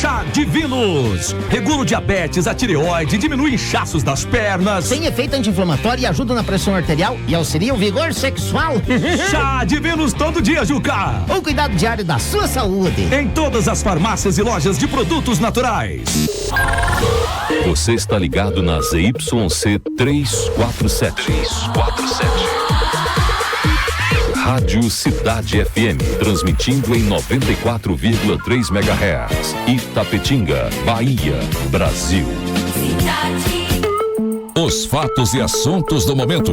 Chá Divinos. Regula o diabetes, a tireoide, diminui inchaços das pernas. Tem efeito anti-inflamatório e ajuda na pressão arterial e auxilia o vigor sexual. Chá Divinos todo dia, Juca. O cuidado diário da sua saúde. Em todas as farmácias e lojas de produtos naturais. Você está ligado na ZYC 347. Rádio Cidade FM, transmitindo em 94,3 MHz. Itapetinga, Bahia, Brasil. Os fatos e assuntos do momento.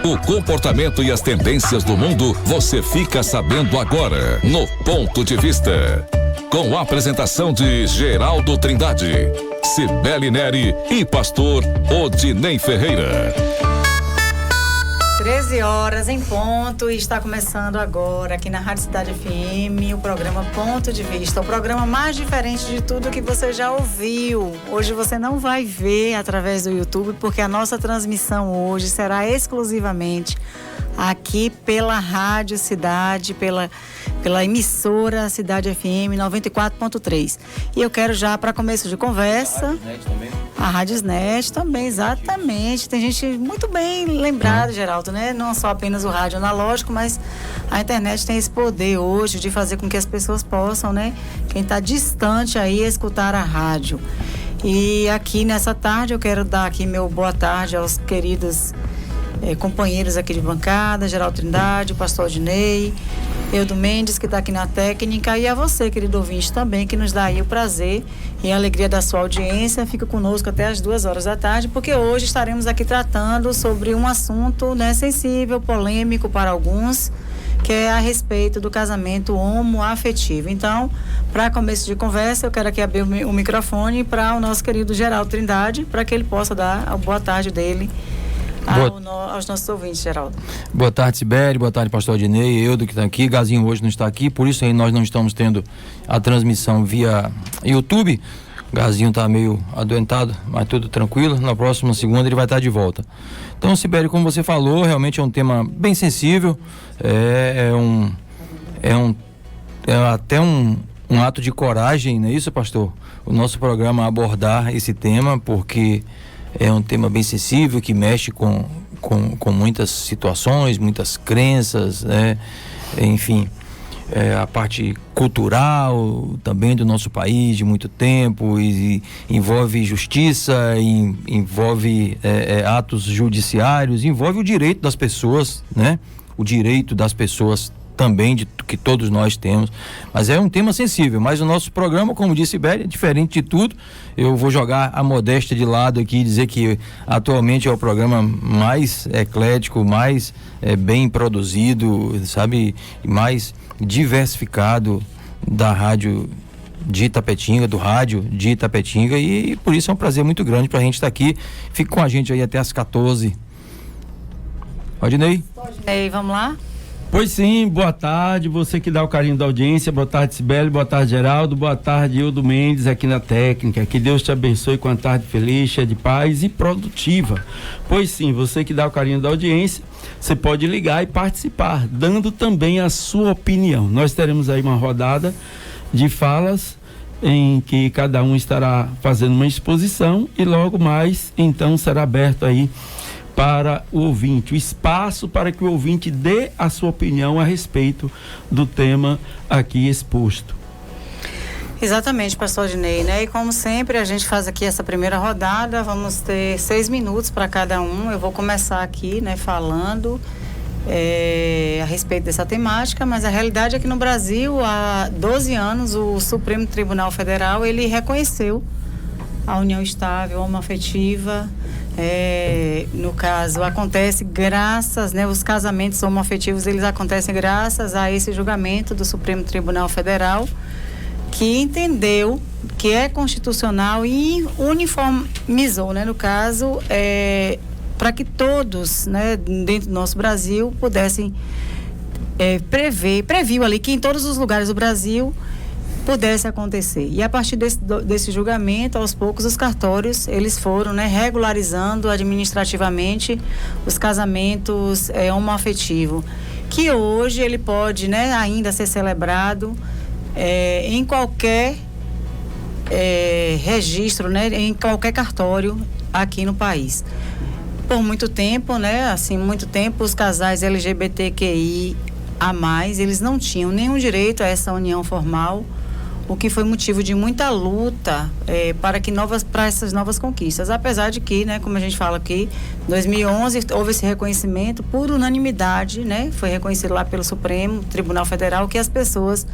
O comportamento e as tendências do mundo você fica sabendo agora no Ponto de Vista. Com a apresentação de Geraldo Trindade, Cibele Neri e pastor Odinei Ferreira. 13 horas em ponto e está começando agora aqui na Rádio Cidade FM o programa Ponto de Vista, o programa mais diferente de tudo que você já ouviu. Hoje você não vai ver através do YouTube, porque a nossa transmissão hoje será exclusivamente aqui pela Rádio Cidade, pela emissora Cidade FM 94.3. E eu quero já, para começo de conversa... A Rádiosnet também, exatamente. Tem gente muito bem lembrada, Geraldo, né? Não só apenas o rádio analógico, mas a internet tem esse poder hoje de fazer com que as pessoas possam, né? Quem está distante aí, escutar a rádio. E aqui nessa tarde eu quero dar aqui meu boa tarde aos queridos companheiros aqui de bancada, Geraldo Trindade, o pastor Odinei, Eudo Mendes, que está aqui na técnica, e a você, querido ouvinte, também, que nos dá aí o prazer e a alegria da sua audiência. Fica conosco até as 2 horas da tarde, porque hoje estaremos aqui tratando sobre um assunto, né, sensível, polêmico para alguns, que é a respeito do casamento homoafetivo. Então, para começo de conversa, eu quero aqui abrir o microfone para o nosso querido Geraldo Trindade, para que ele possa dar a boa tarde dele aos nossos ouvintes, Geraldo. Boa tarde, Sibeli, boa tarde, pastor Odinei, Eudo que está aqui, Gazinho hoje não está aqui, por isso aí nós não estamos tendo a transmissão via YouTube. Gazinho está meio adoentado, mas tudo tranquilo, na próxima segunda ele vai estar de volta. Então, Sibeli, como você falou, realmente é um tema bem sensível, é até um ato de coragem, não é isso, pastor? O nosso programa abordar esse tema, porque é um tema bem sensível, que mexe com muitas situações, muitas crenças, né? Enfim, a parte cultural também do nosso país de muito tempo, e envolve justiça, envolve atos judiciários, envolve o direito das pessoas, né? O direito das pessoas também, que todos nós temos, mas é um tema sensível. Mas o nosso programa, como disse Béria, é diferente de tudo. Eu vou jogar a modéstia de lado aqui e dizer que atualmente é o programa mais eclético, mais bem produzido, sabe, mais diversificado da rádio de Itapetinga, do rádio de Itapetinga, e por isso é um prazer muito grande pra gente estar aqui. Fique com a gente aí até as 14. Odinei? Ei, vamos lá? Pois sim, boa tarde, você que dá o carinho da audiência, boa tarde, Sibeli, boa tarde, Geraldo, boa tarde, Eudo Mendes, aqui na técnica. Que Deus te abençoe com uma tarde feliz, cheia de paz e produtiva. Pois sim, você que dá o carinho da audiência, você pode ligar e participar, dando também a sua opinião. Nós teremos aí uma rodada de falas em que cada um estará fazendo uma exposição, e logo mais, então, será aberto aí para o ouvinte, o espaço para que o ouvinte dê a sua opinião a respeito do tema aqui exposto. Exatamente, pastor Odinei, né? E como sempre, a gente faz aqui essa primeira rodada, vamos ter 6 minutos para cada um. Eu vou começar aqui, né, falando a respeito dessa temática, mas a realidade é que no Brasil, há 12 anos, o Supremo Tribunal Federal, ele reconheceu a união estável, homoafetiva. No caso, acontece graças, né, os casamentos homoafetivos, eles acontecem graças a esse julgamento do Supremo Tribunal Federal, que entendeu que é constitucional e uniformizou, né, no caso, para que todos, né, dentro do nosso Brasil pudessem previu ali que em todos os lugares do Brasil pudesse acontecer. E a partir desse julgamento, aos poucos, os cartórios, eles foram, né, regularizando administrativamente os casamentos homoafetivos, que hoje ele pode, né, ainda ser celebrado em qualquer registro, né, em qualquer cartório aqui no país. Por muito tempo, né, assim, muito tempo, os casais LGBTQI a mais, eles não tinham nenhum direito a essa união formal, o que foi motivo de muita luta para essas novas conquistas. Apesar de que, né, como a gente fala aqui, em 2011 houve esse reconhecimento por unanimidade, né, foi reconhecido lá pelo Supremo Tribunal Federal que as pessoas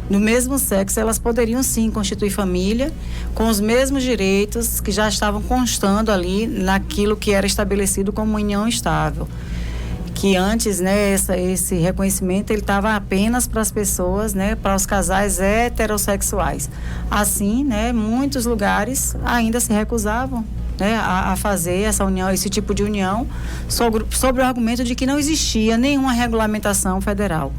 do mesmo sexo, elas poderiam sim constituir família com os mesmos direitos que já estavam constando ali naquilo que era estabelecido como união estável. Que antes, né, esse reconhecimento ele estava apenas para as pessoas, né, para os casais heterossexuais. Assim, né, muitos lugares ainda se recusavam, né, a fazer essa união, esse tipo de união, sobre o argumento de que não existia nenhuma regulamentação federal.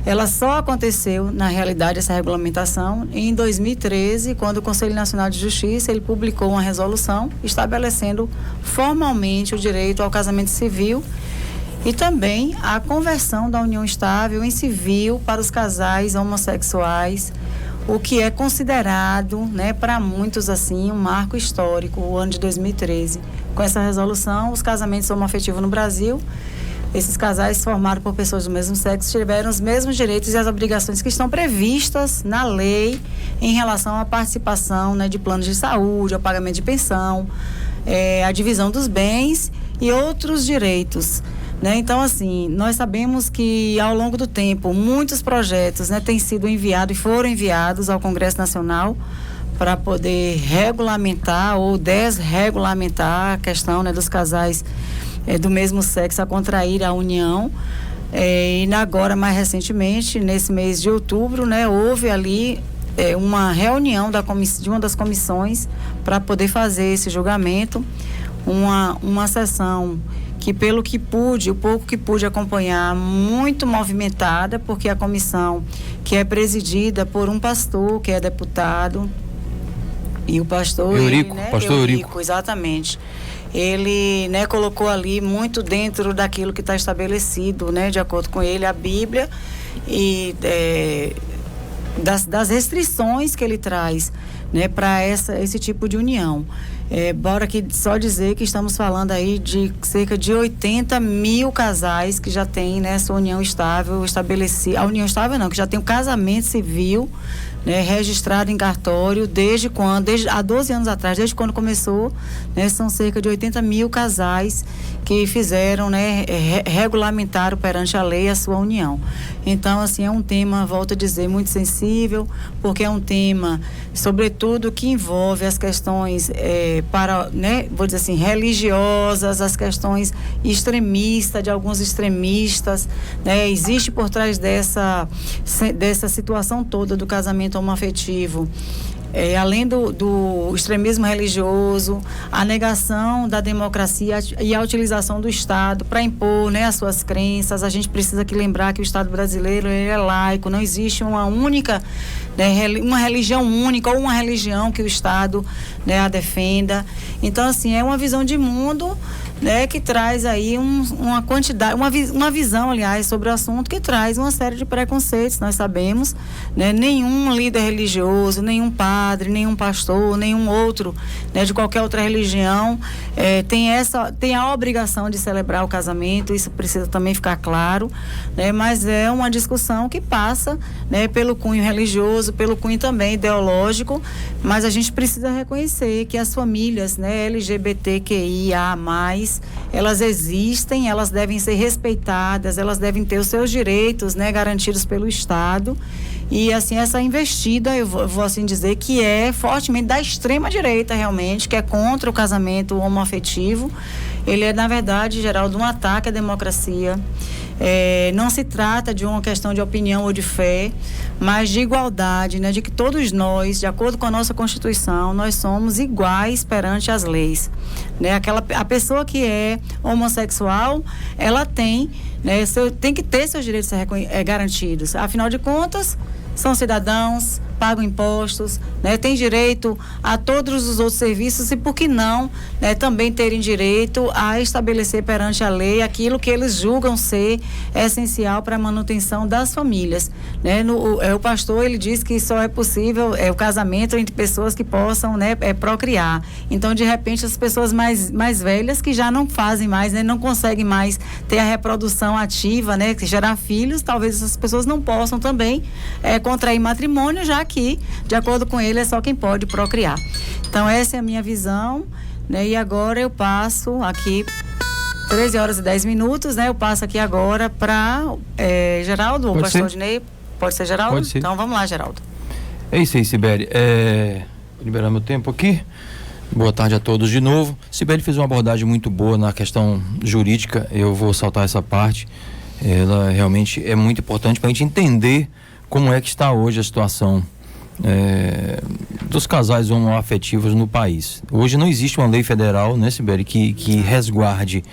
Ela só aconteceu, na realidade, essa regulamentação em 2013, quando o Conselho Nacional de Justiça ele publicou uma resolução estabelecendo formalmente o direito ao casamento civil e também a conversão da união estável em civil para os casais homossexuais, o que é considerado, né, para muitos assim, um marco histórico, o ano de 2013. Com essa resolução, os casamentos homoafetivos no Brasil, esses casais formados por pessoas do mesmo sexo tiveram os mesmos direitos e as obrigações que estão previstas na lei em relação à participação, né, de planos de saúde, ao pagamento de pensão, a divisão dos bens e outros direitos. Né? Então, assim, nós sabemos que ao longo do tempo muitos projetos, né, têm sido enviados e foram enviados ao Congresso Nacional para poder regulamentar ou desregulamentar a questão, né, dos casais do mesmo sexo a contrair a união. E agora, mais recentemente, nesse mês de outubro, né, houve ali uma reunião de uma das comissões para poder fazer esse julgamento, uma sessão que, pelo que pude, o pouco que pude acompanhar, muito movimentada, porque a comissão, que é presidida por um pastor que é deputado, e o pastor Eurico, ele, né, pastor Eurico, exatamente, ele, né, colocou ali muito dentro daquilo que está estabelecido, né, de acordo com ele, a Bíblia, e das restrições que ele traz, né, para esse tipo de união. Bora aqui só dizer que estamos falando aí de cerca de 80 mil casais que já têm, né, sua união estável estabelecida. A união estável não, que já tem o casamento civil, né, registrado em cartório há 12 anos atrás, desde quando começou, né, são cerca de 80 mil casais que fizeram, né, regulamentaram perante a lei a sua união. Então, assim, é um tema, volto a dizer, muito sensível, porque é um tema, sobretudo, que envolve as questões né, vou dizer assim, religiosas, as questões extremistas, de alguns extremistas, né, existe por trás dessa situação toda do casamento homoafetivo, além do extremismo religioso, a negação da democracia e a utilização do Estado para impor, né, as suas crenças. A gente precisa aqui lembrar que o Estado brasileiro ele é laico, não existe uma única, né, uma religião única ou uma religião que o Estado, né, a defenda. Então, assim, é uma visão de mundo, né, que traz aí uma quantidade, uma visão, aliás, sobre o assunto, que traz uma série de preconceitos. Nós sabemos, né, nenhum líder religioso, nenhum padre, nenhum pastor, nenhum outro, né, de qualquer outra religião tem a obrigação de celebrar o casamento. Isso precisa também ficar claro, né, mas é uma discussão que passa, né, pelo cunho religioso, pelo cunho também ideológico, mas a gente precisa reconhecer que as famílias, né, LGBTQIA+, elas existem, elas devem ser respeitadas, elas devem ter os seus direitos, né, garantidos pelo Estado. E, assim, essa investida, eu vou assim dizer, que é fortemente da extrema direita, realmente, que é contra o casamento homoafetivo. Ele é, na verdade, Geraldo, um ataque à democracia. Não se trata de uma questão de opinião ou de fé, mas de igualdade, né? De que todos nós, de acordo com a nossa Constituição, nós somos iguais perante as leis, né? A pessoa que é homossexual, ela tem, né, tem que ter seus direitos garantidos. Afinal de contas, são cidadãos, pagam impostos, né, têm direito a todos os outros serviços e, por que não, né, também terem direito a estabelecer perante a lei aquilo que eles julgam ser essencial para a manutenção das famílias, né? O pastor, ele diz que só é possível o casamento entre pessoas que possam, né, procriar. Então, de repente, as pessoas mais velhas que já não fazem mais, né, não conseguem mais ter a reprodução ativa, né, gerar filhos, talvez essas pessoas não possam também contrair matrimônio, já que, de acordo com ele, é só quem pode procriar. Então, essa é a minha visão, né? E agora eu passo aqui 13h10, né? Eu passo aqui agora para Geraldo, o pastor Odinei. Pode ser, Geraldo? Pode ser. Então vamos lá, Geraldo. É isso aí, Sibeli. Vou liberar meu tempo aqui. Boa tarde a todos de novo. Sibeli fez uma abordagem muito boa na questão jurídica. Eu vou saltar essa parte. Ela realmente é muito importante para a gente entender como é que está hoje a situação dos casais homoafetivos no país. Hoje não existe uma lei federal, né, Sibeli, que resguarde.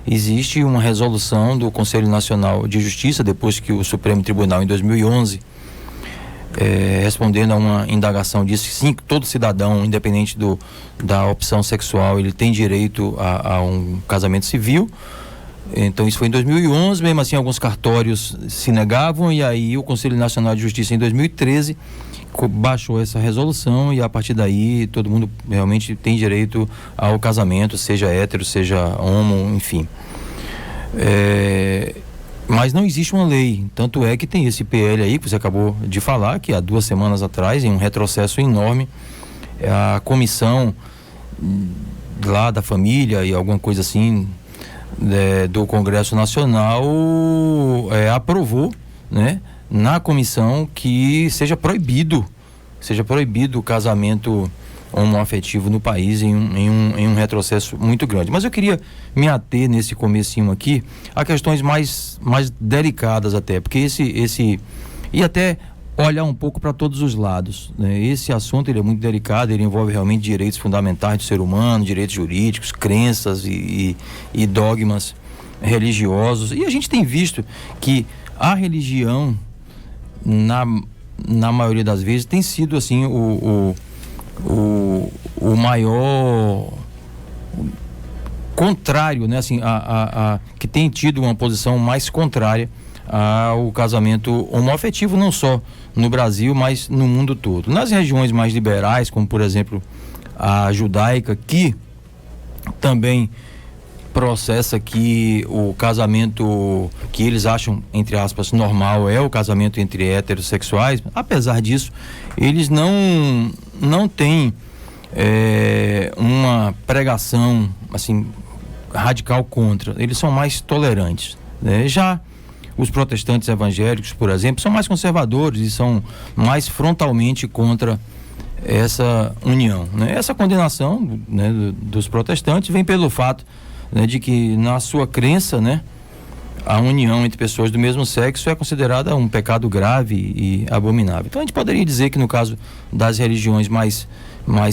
Existe uma resolução do Conselho Nacional de Justiça, depois que o Supremo Tribunal, em 2011, respondendo a uma indagação, disse que sim, todo cidadão, independente da opção sexual, ele tem direito a um casamento civil. Então isso foi em 2011, mesmo assim alguns cartórios se negavam, e aí o Conselho Nacional de Justiça, em 2013, baixou essa resolução, e a partir daí todo mundo realmente tem direito ao casamento, seja hétero, seja homo, enfim. Mas não existe uma lei, tanto é que tem esse PL aí que você acabou de falar, que há 2 semanas atrás, em um retrocesso enorme, a comissão lá da família e alguma coisa assim do Congresso Nacional aprovou, né, na comissão, que seja proibido o casamento homoafetivo no país, em um retrocesso muito grande. Mas eu queria me ater nesse comecinho aqui a questões mais delicadas até, porque e até olhar um pouco para todos os lados, né? Esse assunto, ele é muito delicado, ele envolve realmente direitos fundamentais do ser humano, direitos jurídicos, crenças e dogmas religiosos, e a gente tem visto que a religião, na maioria das vezes, tem sido assim o maior contrário, né? Assim, que tem tido uma posição mais contrária ao casamento homoafetivo, não só no Brasil, mas no mundo todo. Nas regiões mais liberais, como por exemplo a judaica, que também processa que o casamento que eles acham, entre aspas, normal é o casamento entre heterossexuais, apesar disso, eles não têm uma pregação assim radical contra, eles são mais tolerantes, né? Já os protestantes evangélicos, por exemplo, são mais conservadores e são mais frontalmente contra essa união, né? Essa condenação, né, dos protestantes vem pelo fato, né, de que na sua crença, né, a união entre pessoas do mesmo sexo é considerada um pecado grave e abominável. Então a gente poderia dizer que no caso das religiões mais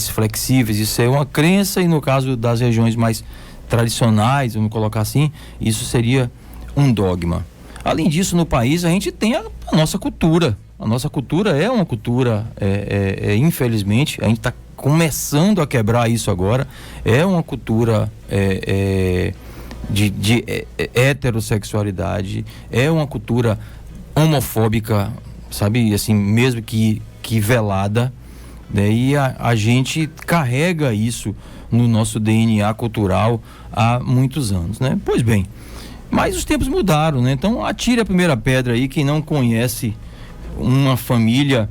flexíveis isso é uma crença, e no caso das religiões mais tradicionais, vamos colocar assim, isso seria um dogma. Além disso, no país a gente tem a nossa cultura. A nossa cultura é uma cultura, infelizmente, a gente está começando a quebrar isso agora, é uma cultura de heterossexualidade, é uma cultura homofóbica, sabe, assim, mesmo que velada, né? E a gente carrega isso no nosso DNA cultural há muitos anos, né? Pois bem, mas os tempos mudaram, né? Então atire a primeira pedra aí quem não conhece uma família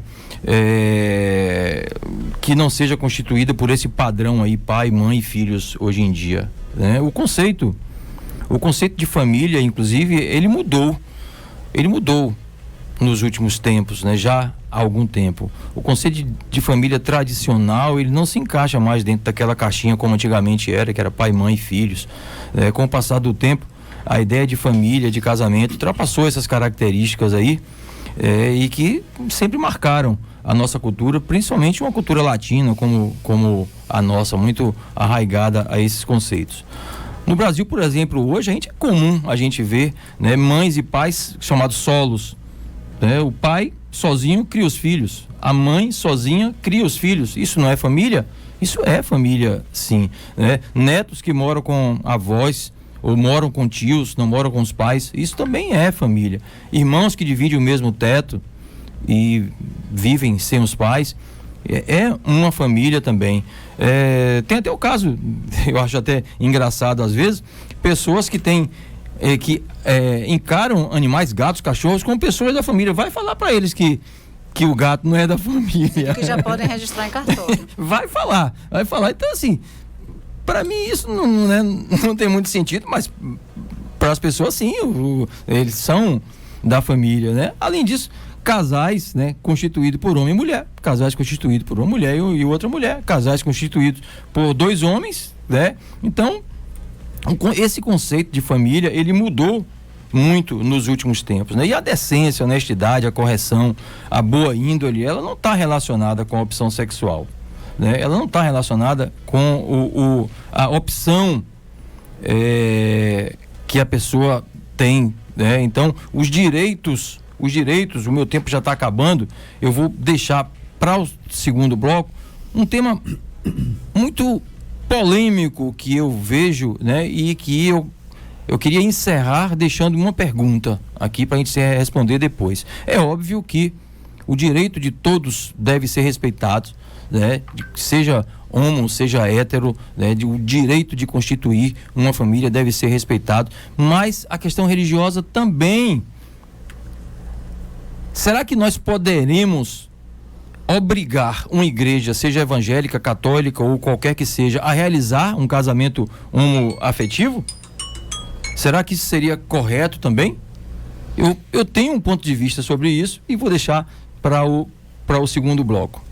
que não seja constituída por esse padrão aí, pai, mãe e filhos hoje em dia, né? O conceito de família, inclusive, ele mudou nos últimos tempos, né? Já há algum tempo. O conceito de família tradicional, ele não se encaixa mais dentro daquela caixinha como antigamente era, que era pai, mãe e filhos. Com o passar do tempo, a ideia de família, de casamento, ultrapassou essas características aí, e que sempre marcaram a nossa cultura, principalmente uma cultura latina como a nossa, muito arraigada a esses conceitos. No Brasil, por exemplo, hoje é comum a gente ver, né, mães e pais chamados solos, né? O pai sozinho cria os filhos, a mãe sozinha cria os filhos. Isso não é família? Isso é família, sim, né? Netos que moram com avós ou moram com tios, não moram com os pais, isso também é família. Irmãos que dividem o mesmo teto e vivem sem os pais, é uma família também. Tem até o caso, eu acho até engraçado às vezes, pessoas que têm encaram animais, gatos, cachorros como pessoas da família. Vai falar para eles que o gato não é da família. Que já podem registrar em cartório. Vai falar. Então, assim, para mim isso não tem muito sentido, mas para as pessoas, sim, eles são da família, né? Além disso, casais, né, constituídos por homem e mulher, casais constituídos por uma mulher e outra mulher, casais constituídos por 2 homens, né? Então, esse conceito de família, ele mudou muito nos últimos tempos, né? E a decência, a honestidade, a correção, a boa índole, ela não está relacionada com a opção sexual, né? Ela não está relacionada com a opção que a pessoa tem, né? Então, os direitos, o meu tempo já está acabando, eu vou deixar para o segundo bloco um tema muito polêmico que eu vejo, né? E que eu queria encerrar deixando uma pergunta aqui para a gente responder depois. É óbvio que o direito de todos deve ser respeitado, né? Seja homo, seja hétero, né? O direito de constituir uma família deve ser respeitado, mas a questão religiosa também. Será que nós poderemos obrigar uma igreja, seja evangélica, católica ou qualquer que seja, a realizar um casamento homoafetivo? Será que isso seria correto também? Eu tenho um ponto de vista sobre isso e vou deixar para o segundo bloco.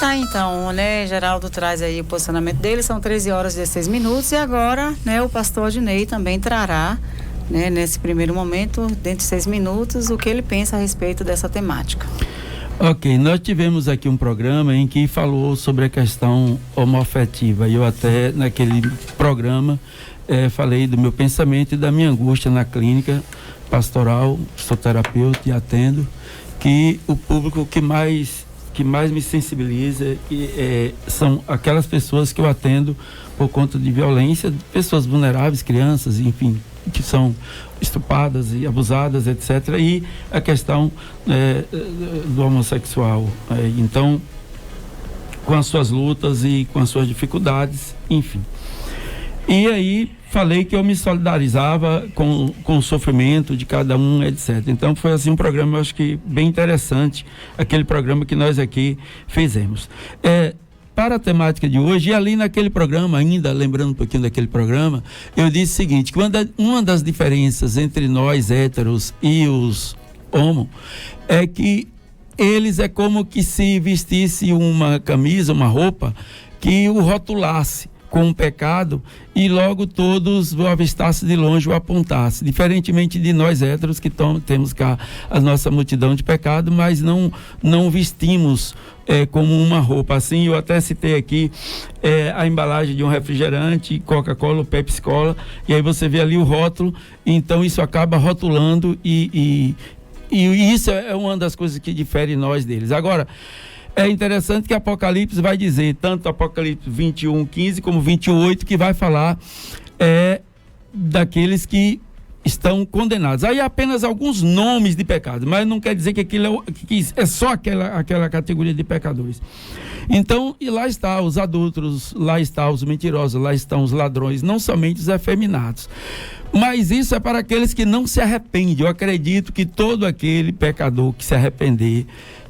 Tá, então, né, Geraldo traz aí o posicionamento dele, são 13h16 e agora, né, o pastor Adinei também trará, né, nesse primeiro momento, dentro de 6 minutos, o que ele pensa a respeito dessa temática. Ok, nós tivemos aqui um programa em que falou sobre a questão homoafetiva e eu até naquele programa falei do meu pensamento e da minha angústia na clínica pastoral, sou terapeuta e atendo, que o público que mais me sensibiliza são aquelas pessoas que eu atendo por conta de violência, pessoas vulneráveis, crianças, enfim, que são estupradas e abusadas, etc. E a questão do homossexual. Então, com as suas lutas e com as suas dificuldades, enfim. E aí falei que eu me solidarizava com o sofrimento de cada um, etc. Então foi assim um programa, eu acho que bem interessante, aquele programa que nós aqui fizemos. Para a temática de hoje, e ali naquele programa, ainda lembrando um pouquinho daquele programa, eu disse o seguinte, que uma das diferenças entre nós héteros e os homo é que eles é como que se vestisse uma camisa, uma roupa que o rotulasse com o pecado e logo todos o avistassem de longe, o apontassem. Diferentemente de nós héteros que temos cá a nossa multidão de pecado, mas não vestimos como uma roupa. Assim, eu até citei aqui a embalagem de um refrigerante, Coca-Cola ou Pepsi-Cola, e aí você vê ali o rótulo, então isso acaba rotulando e isso é uma das coisas que difere nós deles. Agora, é interessante que Apocalipse vai dizer, tanto Apocalipse 21:15 como 28, que vai falar daqueles que estão condenados. Aí apenas alguns nomes de pecado, mas não quer dizer que aquilo é só aquela categoria de pecadores. Então, e lá está os adúlteros, lá está os mentirosos, lá estão os ladrões, não somente os efeminados. Mas isso é para aqueles que não se arrependem. Eu acredito que todo aquele pecador que se arrepender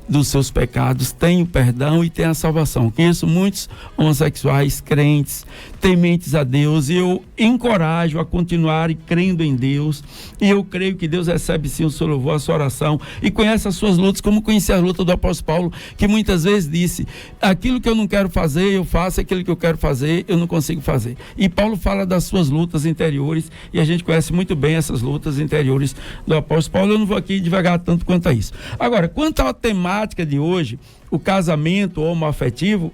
dos seus pecados tem o perdão e tem a salvação. Conheço muitos homossexuais crentes, tementes a Deus, e eu encorajo a continuarem crendo em Deus, e eu creio que Deus recebe sim o seu louvor, a sua oração, e conhece as suas lutas, como conheci a luta do apóstolo Paulo, que muitas vezes disse, aquilo que eu não quero fazer, eu faço, aquilo que eu quero fazer, eu não consigo fazer. E Paulo fala das suas lutas interiores, e a gente conhece muito bem essas lutas interiores do apóstolo Paulo. Eu não vou aqui devagar tanto quanto a isso. Agora, quanto à temática de hoje, o casamento homoafetivo,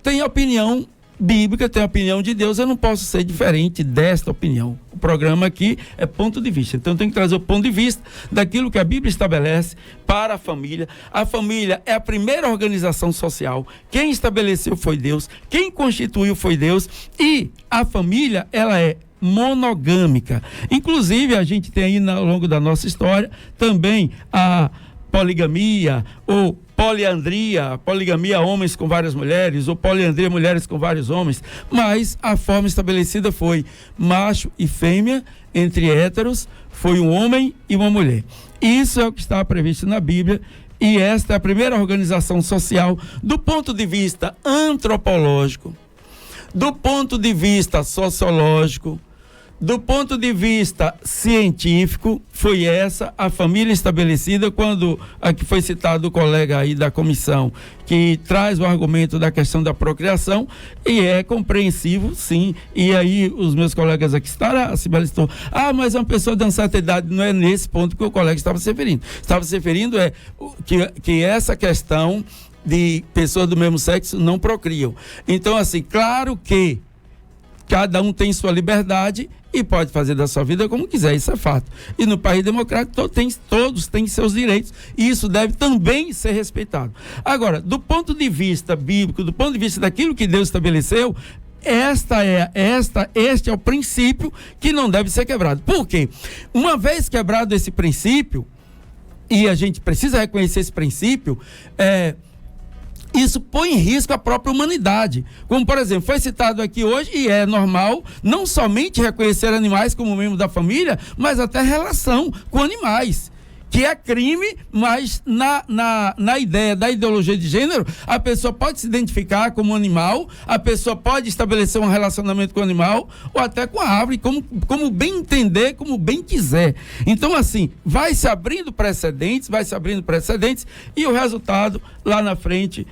tem opinião bíblica, tem a opinião de Deus, eu não posso ser diferente desta opinião. O programa aqui é ponto de vista, então eu tenho que trazer o ponto de vista daquilo que a Bíblia estabelece para a família. A família é a primeira organização social, quem estabeleceu foi Deus, quem constituiu foi Deus, e a família, ela é monogâmica. Inclusive, a gente tem aí ao longo da nossa história também a poligamia ou poliandria, poligamia homens com várias mulheres, ou poliandria mulheres com vários homens, mas a forma estabelecida foi macho e fêmea, entre héteros, foi um homem e uma mulher. Isso é o que está previsto na Bíblia, e esta é a primeira organização social do ponto de vista antropológico, do ponto de vista sociológico, do ponto de vista científico. Foi essa a família estabelecida, quando aqui foi citado o colega aí da comissão, que traz o argumento da questão da procriação, e é compreensível, sim, e aí os meus colegas aqui a Cibele citou, mas uma pessoa de uma certa idade, não é nesse ponto que o colega estava se referindo. Estava se referindo que essa questão de pessoas do mesmo sexo não procriam. Então, assim, claro que cada um tem sua liberdade e pode fazer da sua vida como quiser, isso é fato. E no país democrático todos têm seus direitos, e isso deve também ser respeitado. Agora, do ponto de vista bíblico, do ponto de vista daquilo que Deus estabeleceu, este é o princípio que não deve ser quebrado. Por quê? Uma vez quebrado esse princípio, e a gente precisa reconhecer esse princípio, isso põe em risco a própria humanidade. Como, por exemplo, foi citado aqui hoje, e é normal, não somente reconhecer animais como membro da família, mas até relação com animais, que é crime, mas na ideia da ideologia de gênero, a pessoa pode se identificar como animal, a pessoa pode estabelecer um relacionamento com o animal, ou até com a árvore, como bem entender, como bem quiser. Então, assim, vai se abrindo precedentes, e o resultado, lá na frente,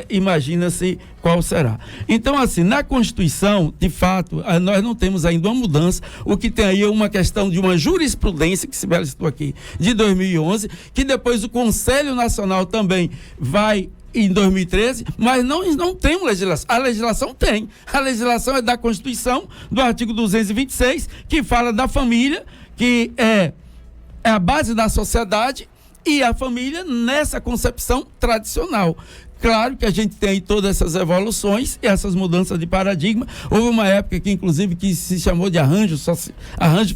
imagina-se qual será. Então, assim, na Constituição, de fato, nós não temos ainda uma mudança. O que tem aí é uma questão de uma jurisprudência, que Sibeli citou aqui, de 2011, que depois o Conselho Nacional também vai em 2013, mas não tem legislação. A legislação tem. A legislação é da Constituição, do artigo 226, que fala da família, que é a base da sociedade, e a família nessa concepção tradicional. Claro que a gente tem aí todas essas evoluções e essas mudanças de paradigma. Houve uma época que, inclusive, que se chamou de arranjo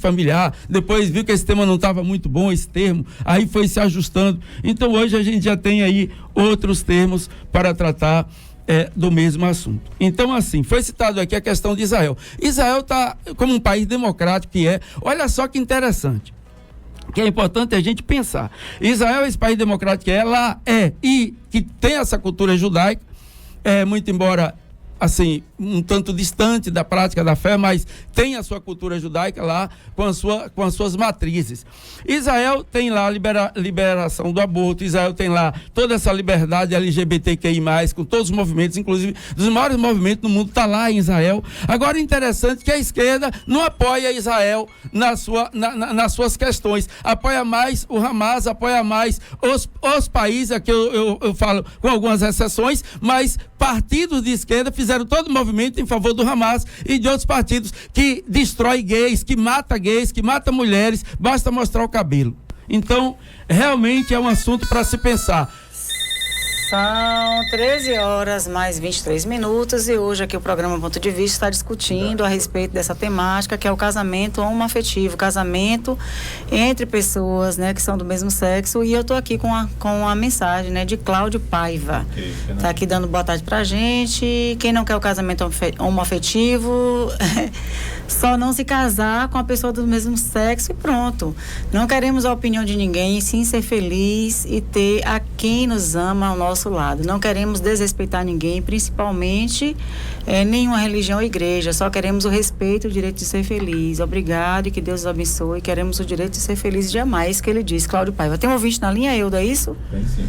familiar. Depois viu que esse tema não estava muito bom, esse termo. Aí foi se ajustando. Então, hoje a gente já tem aí outros termos para tratar do mesmo assunto. Então, assim, foi citado aqui a questão de Israel. Israel está como um país democrático que é. Olha só que interessante, que é importante a gente pensar. Israel, esse país democrático que e que tem essa cultura judaica, muito embora, assim, um tanto distante da prática da fé, mas tem a sua cultura judaica lá com as suas matrizes. Israel tem lá a liberação do aborto, Israel tem lá toda essa liberdade LGBTQI+, com todos os movimentos, inclusive dos maiores movimentos do mundo, está lá em Israel. Agora, é interessante que a esquerda não apoia Israel nas suas questões, apoia mais o Hamas, apoia mais os países, aqui eu falo com algumas exceções, mas partidos de esquerda fizeram todo o movimento em favor do Hamas e de outros partidos que destrói gays, que mata mulheres, basta mostrar o cabelo. Então, realmente é um assunto para se pensar. São 13 horas mais 23 minutos e hoje aqui o programa Ponto de Vista está discutindo a respeito dessa temática, que é o casamento homoafetivo, casamento entre pessoas, né, que são do mesmo sexo. E eu estou aqui com a mensagem, né, de Cláudio Paiva. Está aqui dando boa tarde pra gente. Quem não quer o casamento homoafetivo, só não se casar com a pessoa do mesmo sexo e pronto. Não queremos a opinião de ninguém, sim ser feliz e ter a quem nos ama ao nosso lado. Não queremos desrespeitar ninguém, principalmente nenhuma religião ou igreja. Só queremos o respeito e o direito de ser feliz. Obrigado e que Deus os abençoe. Queremos o direito de ser feliz jamais, que ele diz. Cláudio Paiva. Tem um ouvinte na linha, Euda, é isso?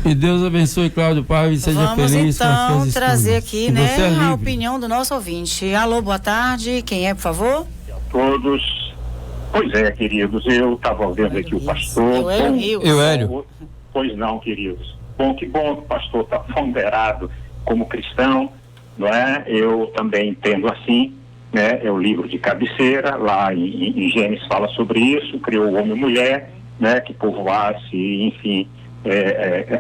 E Deus abençoe Cláudio Paiva e seja feliz. Vamos então trazer aqui, né, a opinião do nosso ouvinte. Alô, boa tarde. Quem é, por favor? Todos. Pois é, queridos, eu estava ouvindo aqui o pastor. Eu, Hélio. Pois não, queridos. Que bom que o pastor está ponderado como cristão, não é? Eu também entendo assim, né? É o livro de cabeceira, lá em Gênesis fala sobre isso, criou o homem e mulher, né? Que povoasse, enfim,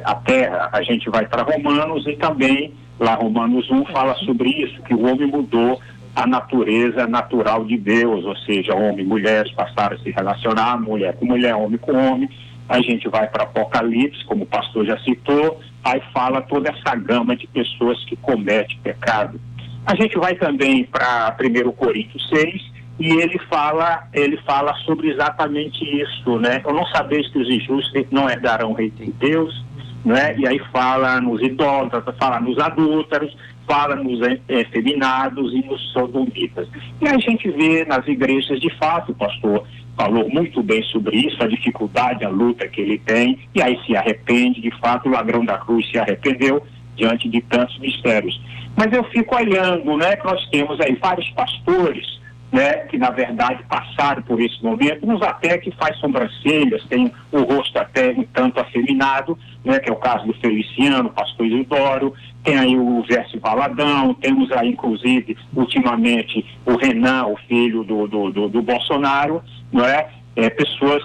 a terra. A gente vai para Romanos e também lá Romanos 1 fala sobre isso, que o homem mudou a natureza natural de Deus, ou seja, homem e mulher passaram a se relacionar, mulher com mulher, homem com homem. A gente vai para Apocalipse, como o pastor já citou, aí fala toda essa gama de pessoas que cometem pecado. A gente vai também para 1 Coríntios 6, e ele fala sobre exatamente isso, né? Eu não sabeis que os injustos não herdarão o reino de Deus, né? E aí fala nos idólatras, fala nos adúlteros, fala nos efeminados e nos sodomitas. E a gente vê nas igrejas, de fato, o pastor falou muito bem sobre isso, a dificuldade, a luta que ele tem, e aí se arrepende, de fato, o ladrão da cruz se arrependeu diante de tantos mistérios. Mas eu fico olhando, né, que nós temos aí vários pastores, né, que na verdade passaram por esse momento, uns até que faz sobrancelhas, tem o rosto até um tanto afeminado, né, que é o caso do Feliciano, pastor Isidoro, tem aí o Verso Valadão, temos aí inclusive ultimamente o Renan, o filho do Bolsonaro, não é? Pessoas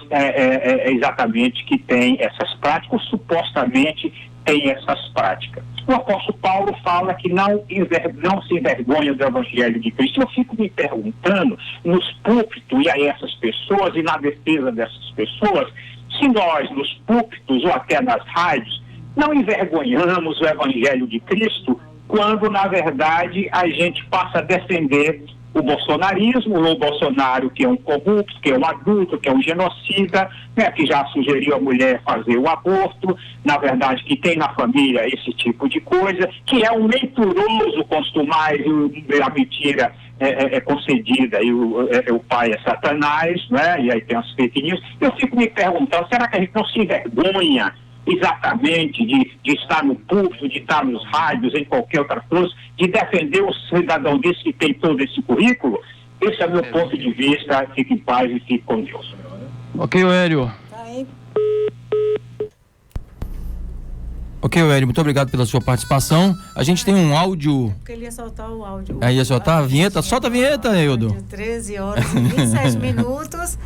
exatamente que têm essas práticas, supostamente têm essas práticas. O apóstolo Paulo fala que não se envergonha do Evangelho de Cristo. Eu fico me perguntando, nos púlpitos e a essas pessoas, e na defesa dessas pessoas, se nós, nos púlpitos ou até nas rádios, não envergonhamos o Evangelho de Cristo, quando, na verdade, a gente passa a defender o bolsonarismo, o Bolsonaro, que é um corrupto, que é um adulto, que é um genocida, né, que já sugeriu a mulher fazer o aborto, na verdade, que tem na família esse tipo de coisa, que é um mentiroso, quanto mais a mentira é concedida, e o pai é Satanás, né, e aí tem as fake news. Eu fico me perguntando, será que a gente não se envergonha exatamente de estar no púlpito, de estar nos rádios, em qualquer outra coisa, de defender o cidadão desse que tem todo esse currículo? Esse é o meu ponto de vista. Fique em paz e fique com Deus. Ok, Hélio. Ok, Hélio, muito obrigado pela sua participação. A gente tem um áudio. Porque ele ia soltar o áudio. Aí ia soltar a vinheta? Solta a vinheta, Eudo. 13 horas e 27 minutos.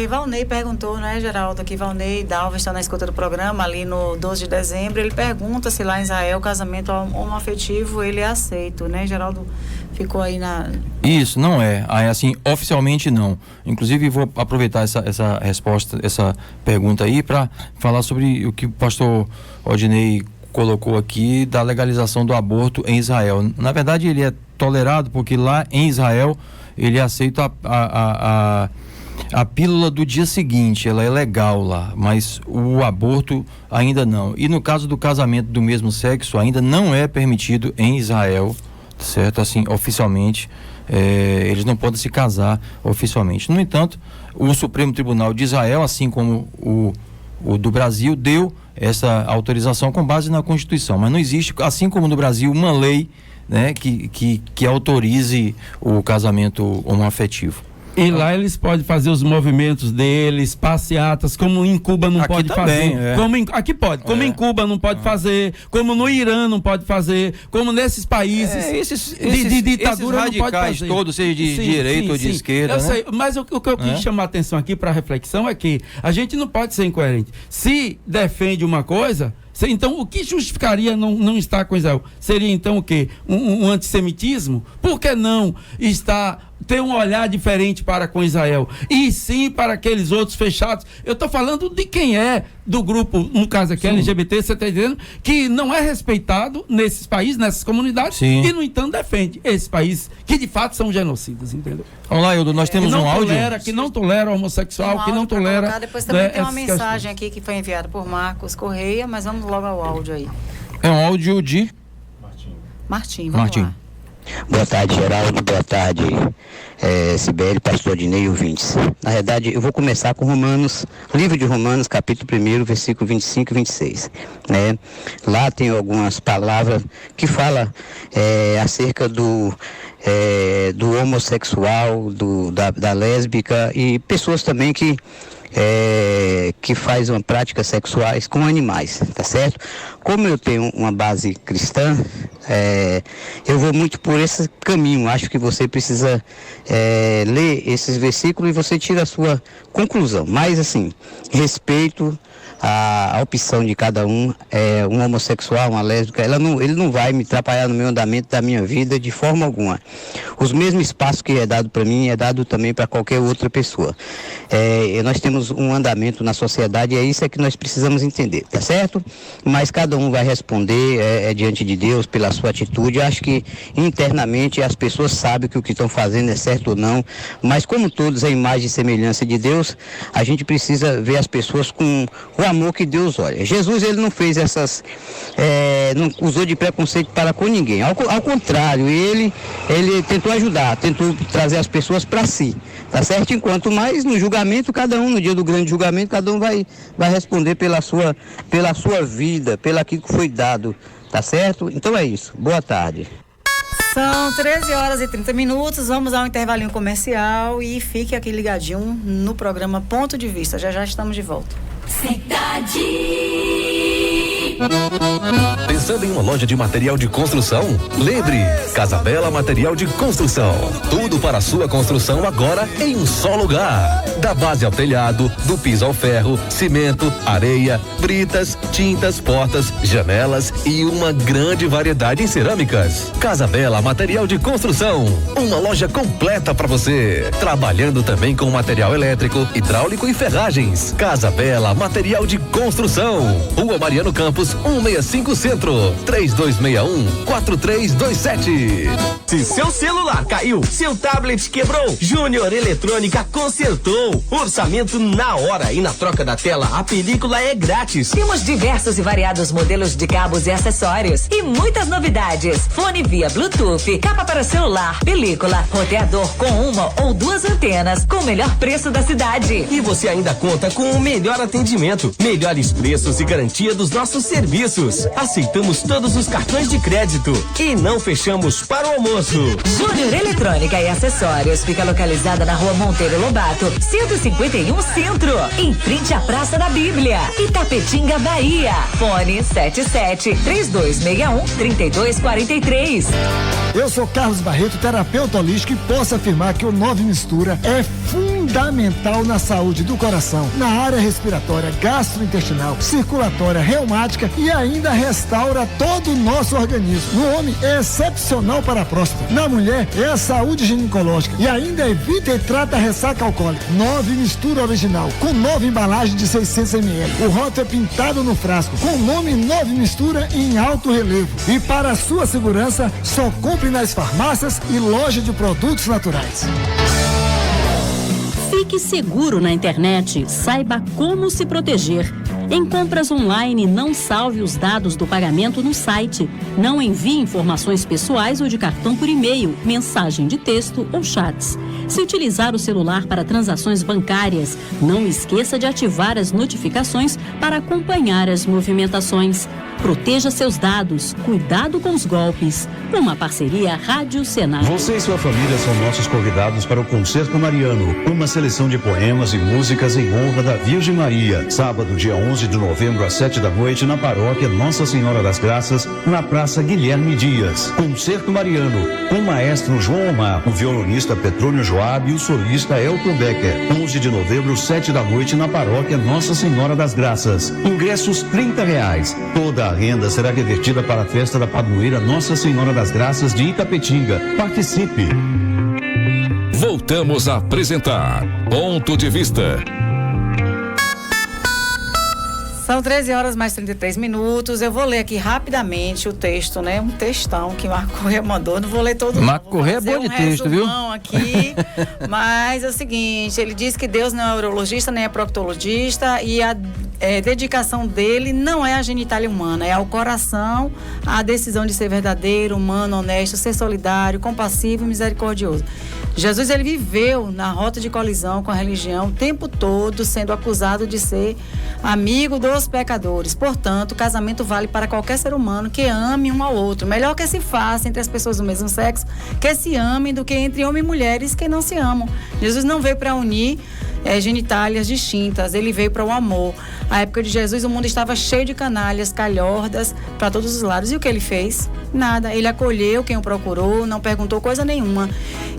Valnei perguntou, né, Geraldo, que Valnei Dalva está na escuta do programa ali no 12 de dezembro. Ele pergunta se lá em Israel o casamento homoafetivo ele é aceito, né, Geraldo? Ficou aí na... Isso, não é. Assim, oficialmente não. Inclusive, vou aproveitar essa resposta, essa pergunta aí, para falar sobre o que o pastor Odinei colocou aqui da legalização do aborto em Israel. Na verdade, ele é tolerado porque lá em Israel ele aceita a pílula do dia seguinte, ela é legal lá, mas o aborto ainda não. E no caso do casamento do mesmo sexo, ainda não é permitido em Israel, certo? Assim, oficialmente, eles não podem se casar oficialmente. No entanto, o Supremo Tribunal de Israel, assim como o do Brasil, deu essa autorização com base na Constituição, mas não existe, assim como no Brasil, uma lei, né, que autorize o casamento homoafetivo. E lá eles podem fazer os movimentos deles, passeatas, como em Cuba não aqui pode também, fazer. Aqui pode, como em Cuba não pode fazer, como no Irã não pode fazer, como nesses países de ditadura esses não pode fazer. Todos, seja de direita ou de esquerda. Eu sei, mas o que eu quis chamar a atenção aqui para a reflexão é que a gente não pode ser incoerente. Se defende uma coisa, então o que justificaria não estar com Israel? Seria então o quê? Um antissemitismo? Por que não ter um olhar diferente para com Israel? E sim para aqueles outros fechados. Eu estou falando de quem é do grupo, no caso aqui, LGBT, você está entendendo? Que não é respeitado nesses países, nessas comunidades, e no entanto defende esses países que de fato são genocidas, entendeu? Vamos lá, Eudo, nós temos um áudio. Que não tolera homossexual, que não tolera... Depois também tem uma mensagem aqui que foi enviada por Marcos Correia, mas vamos logo ao áudio aí. É um áudio de... Martim, vamos lá. Boa tarde, Geraldo. Boa tarde, Sibeli, pastor Odinei e ouvintes. Na verdade, eu vou começar com Romanos, livro de Romanos, capítulo 1, versículo 25 e 26. Né? Lá tem algumas palavras que falam acerca do homossexual, da lésbica e pessoas também que que faz uma prática sexuais com animais, tá certo? Como eu tenho uma base cristã, eu vou muito por esse caminho. Acho que você precisa ler esses versículos e você tira a sua conclusão. Mas assim, respeito a opção de cada um. Um homossexual, uma lésbica, ele não vai me atrapalhar no meu andamento da minha vida de forma alguma. Os mesmos espaços que é dado para mim é dado também para qualquer outra pessoa. Nós temos um andamento na sociedade e é isso que nós precisamos entender, tá certo? Mas cada um vai responder diante de Deus pela sua atitude. Eu acho que internamente as pessoas sabem que o que estão fazendo é certo ou não, mas como todos a imagem e semelhança de Deus, a gente precisa ver as pessoas com o amor que Deus olha. Jesus, ele não fez não usou de preconceito para com ninguém. Ao contrário, ele tentou ajudar, tentou trazer as pessoas para si, tá certo? Enquanto mais no julgamento, cada um, no dia do grande julgamento, cada um vai responder pela sua vida, pelo aquilo que foi dado, tá certo? Então é isso. Boa tarde. São 13h30. Vamos ao intervalinho comercial e fique aqui ligadinho no programa Ponto de Vista. Já estamos de volta. Pensando em uma loja de material de construção? Lembre, Casa Bela Material de Construção. Tudo para a sua construção agora em um só lugar. Da base ao telhado, do piso ao ferro, cimento, areia, britas, tintas, portas, janelas e uma grande variedade em cerâmicas. Casa Bela Material de Construção. Uma loja completa para você. Trabalhando também com material elétrico, hidráulico e ferragens. Casa Bela Material de Construção. Rua Mariano Campos, 165 Centro, 3261-4327. Se seu celular caiu, seu tablet quebrou, Júnior Eletrônica consertou. Orçamento na hora e na troca da tela, a película é grátis. Temos diversos e variados modelos de cabos e acessórios e muitas novidades. Fone via Bluetooth, capa para celular, película, roteador com uma ou duas antenas, com o melhor preço da cidade. E você ainda conta com o melhor atendimento, melhores preços e garantia dos nossos serviços. Aceitamos todos os cartões de crédito e não fechamos para o almoço. Júnior Eletrônica e Acessórios fica localizada na Rua Monteiro Lobato, 151 Centro, em frente à Praça da Bíblia, Itapetinga, Bahia. Fone 77-3261-3243. Eu sou Carlos Barreto, terapeuta holístico, e posso afirmar que o 9 Mistura é fundamental na saúde do coração, na área respiratória, gastrointestinal, circulatória, reumática e ainda restaura todo o nosso organismo. No homem é excepcional para a próstata, na mulher é a saúde ginecológica e ainda evita e trata a ressaca alcoólica. 9 Mistura original, com 9 embalagens de 600 ml. O rótulo é pintado no frasco, com o nome 9 Mistura em alto relevo. E para a sua segurança, só compre nas farmácias e lojas de produtos naturais. Fique seguro na internet, saiba como se proteger. Em compras online, não salve os dados do pagamento no site. Não envie informações pessoais ou de cartão por e-mail, mensagem de texto ou chats. Se utilizar o celular para transações bancárias, não esqueça de ativar as notificações para acompanhar as movimentações. Proteja seus dados. Cuidado com os golpes. Uma parceria Rádio Senado. Você e sua família são nossos convidados para o Concerto Mariano, uma seleção de poemas e músicas em honra da Virgem Maria. Sábado, dia 11 de novembro, às 19h, na paróquia Nossa Senhora das Graças, na Praça Guilherme Dias. Concerto Mariano, com o maestro João Omar, o violonista Petrônio Joab e o solista Elton Becker. 11 de novembro, 19h, na paróquia Nossa Senhora das Graças. Ingressos R$30. Toda a renda será revertida para a festa da padroeira Nossa Senhora das Graças de Itapetinga. Participe! Voltamos a apresentar Ponto de Vista. São 13h mais 33. Eu vou ler aqui rapidamente o texto, né? Um textão que Marco Corrêa mandou. Não vou ler todo. Marco Corrêa é bom de texto, viu? Aqui, mas é o seguinte, ele diz que Deus não é urologista, nem é proctologista, e a dedicação dele não é a genitália humana, é ao coração, a decisão de ser verdadeiro, humano, honesto, ser solidário, compassivo e misericordioso. Jesus, ele viveu na rota de colisão com a religião o tempo todo, sendo acusado de ser amigo dos pecadores. Portanto, o casamento vale para qualquer ser humano que ame um ao outro. Melhor que se faça entre as pessoas do mesmo sexo, que se amem, do que entre homens e mulheres que não se amam. Jesus não veio para unir genitálias distintas. Ele veio para o amor. A época de Jesus, o mundo estava cheio de canalhas, calhordas, para todos os lados. E o que ele fez? Nada. Ele acolheu quem o procurou, não perguntou coisa nenhuma.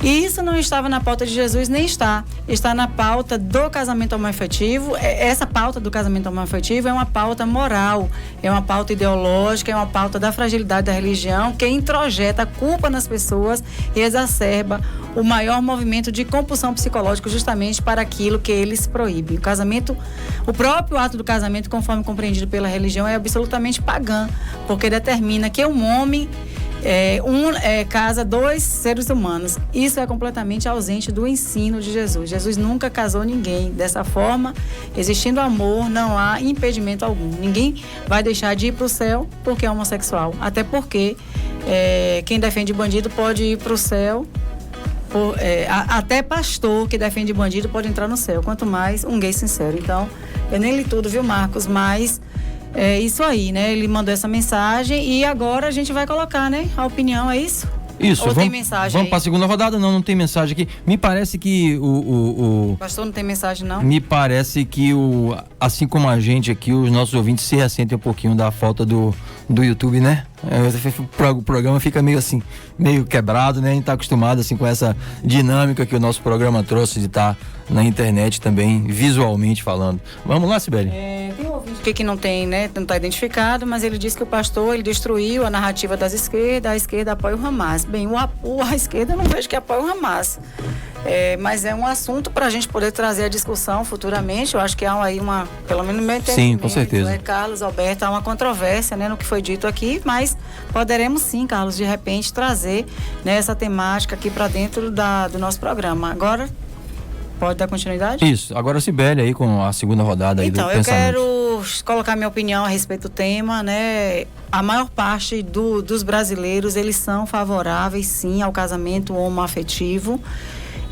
E isso não estava na pauta de Jesus, nem está. Está na pauta do casamento homoafetivo. Essa pauta do casamento homoafetivo é uma pauta moral, é uma pauta ideológica, é uma pauta da fragilidade da religião, que introjeta a culpa nas pessoas e exacerba o maior movimento de compulsão psicológica justamente para aquilo que eles proíbem. O próprio ato do casamento, conforme compreendido pela religião, é absolutamente pagã, porque determina que um homem casa dois seres humanos. Isso é completamente ausente do ensino de Jesus. Jesus nunca casou ninguém. Dessa forma, existindo amor, não há impedimento algum. Ninguém vai deixar de ir para o céu porque é homossexual. Até porque quem defende bandido pode ir para o céu. Até pastor que defende bandido pode entrar no céu. Quanto mais um gay sincero. Então, eu nem li tudo, viu, Marcos? Mas é isso aí, né? Ele mandou essa mensagem e agora a gente vai colocar, né? A opinião, é isso? Isso. Ou tem mensagem? Vamos para a segunda rodada? Não tem mensagem aqui. Me parece que o pastor não tem mensagem, não? Me parece que assim como a gente aqui, os nossos ouvintes se ressentem um pouquinho da falta do YouTube, né? O programa fica meio assim, meio quebrado, né? A gente tá acostumado assim com essa dinâmica que o nosso programa trouxe de estar na internet também, visualmente falando. Vamos lá, Sibeli? Tem um ouvinte que não tem, né? Não está identificado, mas ele disse que o pastor, ele destruiu a narrativa das esquerdas, a esquerda apoia o Hamas. Bem, a esquerda eu não vejo que apoia o Hamas. Mas é um assunto para a gente poder trazer a discussão futuramente. Eu acho que há aí pelo menos no meu entendimento. Sim, com certeza. Carlos, Alberto, há uma controvérsia, né, no que foi dito aqui, mas poderemos sim, Carlos, de repente trazer, né, essa temática aqui para dentro do nosso programa. Agora, pode dar continuidade? Isso. Agora, Sibeli aí com a segunda rodada aí do pensamento. Então, eu quero colocar minha opinião a respeito do tema, né? A maior parte dos brasileiros, eles são favoráveis, sim, ao casamento homoafetivo.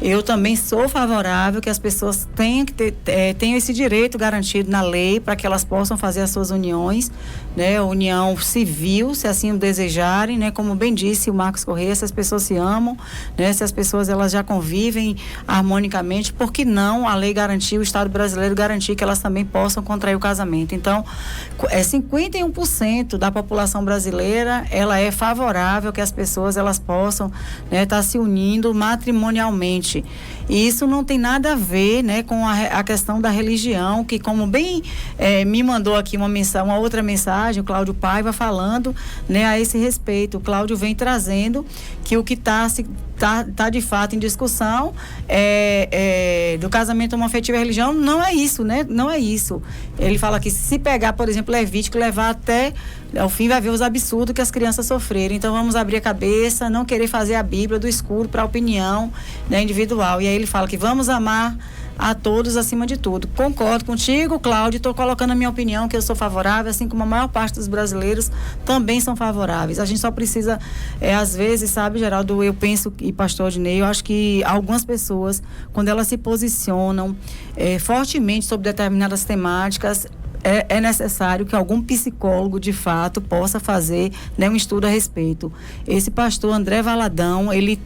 Eu também sou favorável que as pessoas tenham esse direito garantido na lei para que elas possam fazer as suas uniões, né? União civil, se assim o desejarem, né? Como bem disse o Marcos Corrêa, se as pessoas se amam, né? Se as pessoas elas já convivem harmonicamente, por que não a lei garantir, o Estado brasileiro garantir que elas também possam contrair o casamento? Então, 51% da população brasileira, ela é favorável que as pessoas elas possam, né, estar se unindo matrimonialmente. E isso não tem nada a ver, né, com a questão da religião, que como bem me mandou aqui uma outra mensagem, o Cláudio Paiva falando, né, a esse respeito. O Cláudio vem trazendo que o que está de fato em discussão do casamento homoafetivo e religião não é isso, né? Não é isso. Ele fala que se pegar, por exemplo, Levítico, levar até ao fim, vai ver os absurdos que as crianças sofreram. Então vamos abrir a cabeça, não querer fazer a Bíblia do escuro para a opinião, né, individual. E aí ele fala que vamos amar a todos acima de tudo. Concordo contigo, Cláudio, estou colocando a minha opinião, que eu sou favorável, assim como a maior parte dos brasileiros também são favoráveis. A gente só precisa, às vezes, sabe, Geraldo, eu penso, e pastor Odinei, eu acho que algumas pessoas, quando elas se posicionam fortemente sobre determinadas temáticas, é necessário que algum psicólogo, de fato, possa fazer, né, um estudo a respeito. Esse pastor André Valadão, ele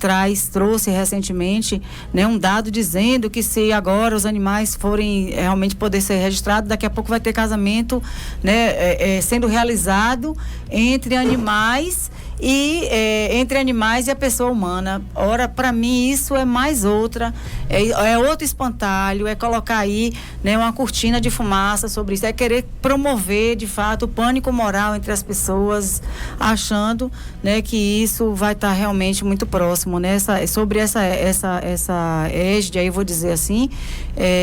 trouxe recentemente, né, um dado dizendo que se agora os animais forem realmente poder ser registrados, daqui a pouco vai ter casamento, né, sendo realizado entre animais entre animais e a pessoa humana. Ora, para mim isso é mais outro espantalho, é colocar aí, né, uma cortina de fumaça sobre isso, é querer promover de fato o pânico moral entre as pessoas, achando, né, que isso vai estar realmente muito próximo, né? Sobre essa égide aí, eu vou dizer assim,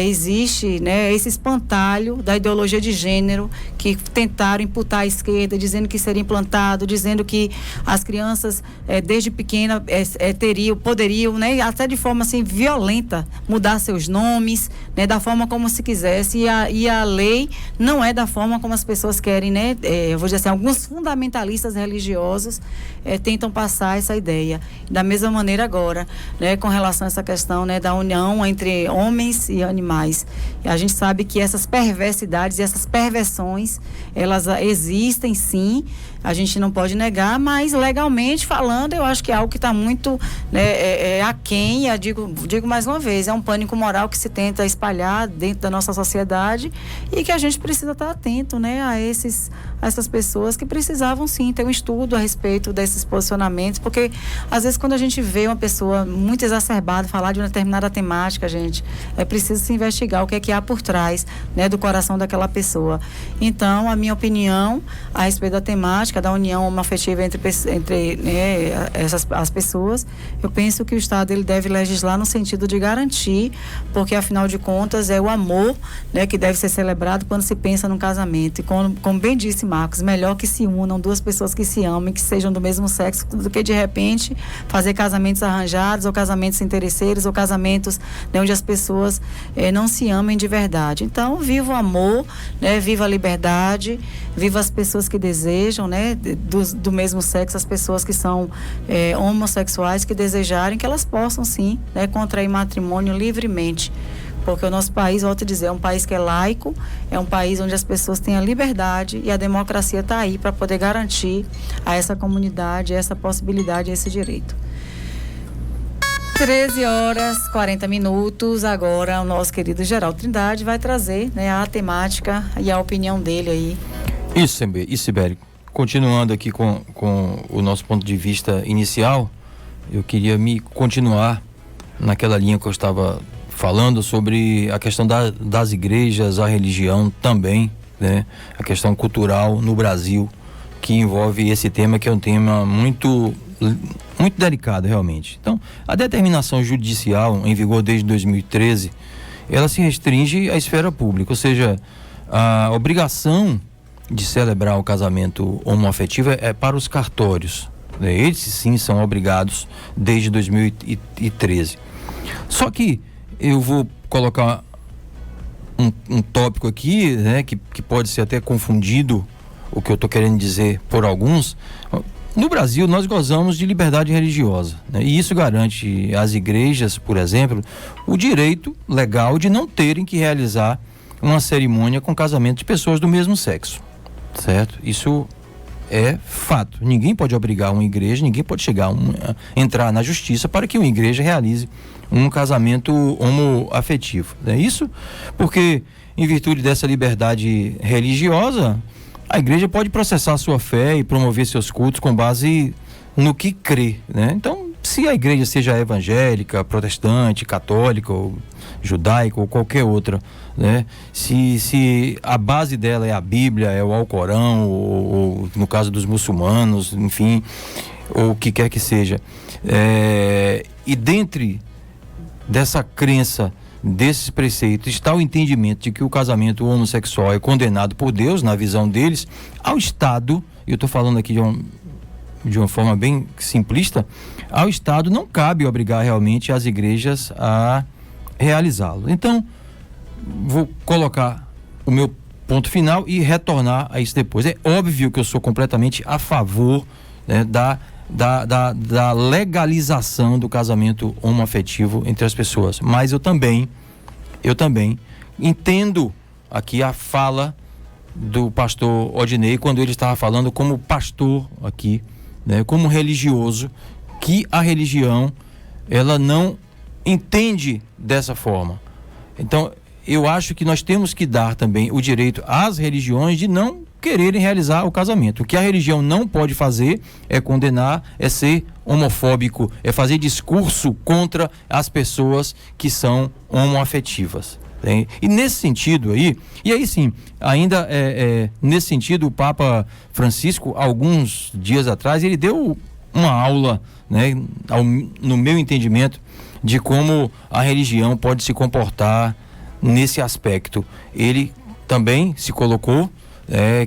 existe, né, esse espantalho da ideologia de gênero que tentaram imputar à esquerda, dizendo que seria implantado, dizendo que as crianças desde pequena poderiam, né, até de forma assim violenta, mudar seus nomes, né, da forma como se quisesse, e a lei não é da forma como as pessoas querem, né? Eu vou dizer assim, alguns fundamentalistas religiosos tentam passar essa ideia. Da mesma maneira agora, né, com relação a essa questão, né, da união entre homens e animais. E a gente sabe que essas perversidades e essas perversões, elas existem sim. a gente não pode negar, mas legalmente falando, eu acho que é algo que está muito, né, aquém, eu digo mais uma vez, é um pânico moral que se tenta espalhar dentro da nossa sociedade e que a gente precisa estar atento, né, a essas pessoas que precisavam sim ter um estudo a respeito desses posicionamentos, porque às vezes quando a gente vê uma pessoa muito exacerbada falar de uma determinada temática, gente, é preciso se investigar o que há por trás, né, do coração daquela pessoa. Então, a minha opinião a respeito da temática da união homoafetiva entre né, as pessoas, eu penso que o Estado ele deve legislar no sentido de garantir, porque afinal de contas é o amor, né, que deve ser celebrado quando se pensa num casamento. E como bem disse Marcos, melhor que se unam duas pessoas que se amem, que sejam do mesmo sexo, do que de repente fazer casamentos arranjados, ou casamentos interesseiros, ou casamentos, né, onde as pessoas não se amem de verdade. Então, viva o amor, né, viva a liberdade, viva as pessoas que desejam, né, do mesmo sexo, as pessoas que são homossexuais, que desejarem, que elas possam sim, né, contrair matrimônio livremente. Porque o nosso país, volto a dizer, é um país que é laico, é um país onde as pessoas têm a liberdade e a democracia está aí para poder garantir a essa comunidade, essa possibilidade, esse direito. 13h40. Agora o nosso querido Geraldo Trindade vai trazer, né, a temática e a opinião dele aí. Isso, Sibeli. Continuando aqui com o nosso ponto de vista inicial, eu queria continuar naquela linha que eu estava falando sobre a questão das igrejas, a religião também, né? A questão cultural no Brasil, que envolve esse tema, que é um tema muito delicado realmente. Então, a determinação judicial em vigor desde 2013, ela se restringe à esfera pública, ou seja, a obrigação de celebrar o casamento homoafetivo é para os cartórios, né? Eles sim são obrigados desde 2013. Só que eu vou colocar um tópico aqui, né, que pode ser até confundido, o que eu estou querendo dizer por alguns. No Brasil, nós gozamos de liberdade religiosa, né, e isso garante às igrejas, por exemplo, o direito legal de não terem que realizar uma cerimônia com casamento de pessoas do mesmo sexo, certo? Isso é fato. Ninguém pode obrigar uma igreja, ninguém pode entrar na justiça para que uma igreja realize um casamento homoafetivo. É isso porque, em virtude dessa liberdade religiosa, a igreja pode processar sua fé e promover seus cultos com base no que crê, né? Então, se a igreja seja evangélica, protestante, católica, ou judaica ou qualquer outra, né? Se a base dela é a Bíblia, é o Alcorão, ou no caso dos muçulmanos, enfim, ou o que quer que seja, e dentre dessa crença, desses preceitos, está o entendimento de que o casamento homossexual é condenado por Deus, na visão deles, ao Estado, eu estou falando aqui de uma forma bem simplista, ao Estado não cabe obrigar realmente as igrejas a realizá-lo. Então, vou colocar o meu ponto final e retornar a isso depois. É óbvio que eu sou completamente a favor, né, da legalização do casamento homoafetivo entre as pessoas, mas eu também entendo aqui a fala do pastor Odinei, quando ele estava falando como pastor aqui, né, como religioso, que a religião ela não entende dessa forma. Então, eu acho que nós temos que dar também o direito às religiões de não quererem realizar o casamento. O que a religião não pode fazer é condenar, é ser homofóbico, é fazer discurso contra as pessoas que são homoafetivas. Né? E nesse sentido aí, e aí sim, ainda nesse sentido, o Papa Francisco, alguns dias atrás, ele deu uma aula, né, no meu entendimento, de como a religião pode se comportar nesse aspecto. Ele também se colocou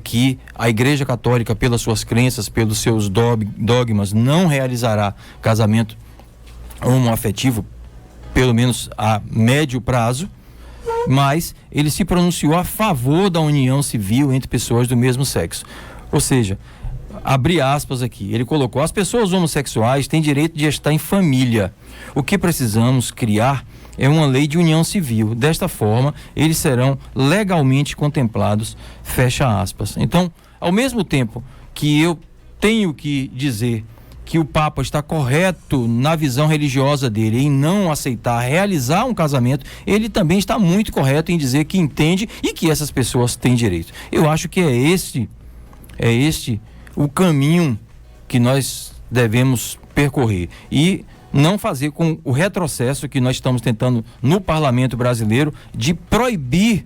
que a Igreja Católica, pelas suas crenças, pelos seus dogmas, não realizará casamento homoafetivo, pelo menos a médio prazo, mas ele se pronunciou a favor da união civil entre pessoas do mesmo sexo. Ou seja, abre aspas aqui, ele colocou: as pessoas homossexuais têm direito de estar em família. O que precisamos criar é uma lei de união civil. Desta forma, eles serão legalmente contemplados, fecha aspas. Então, ao mesmo tempo que eu tenho que dizer que o Papa está correto na visão religiosa dele em não aceitar realizar um casamento, ele também está muito correto em dizer que entende e que essas pessoas têm direito. Eu acho que é este o caminho que nós devemos percorrer e não fazer com o retrocesso que nós estamos tentando no parlamento brasileiro de proibir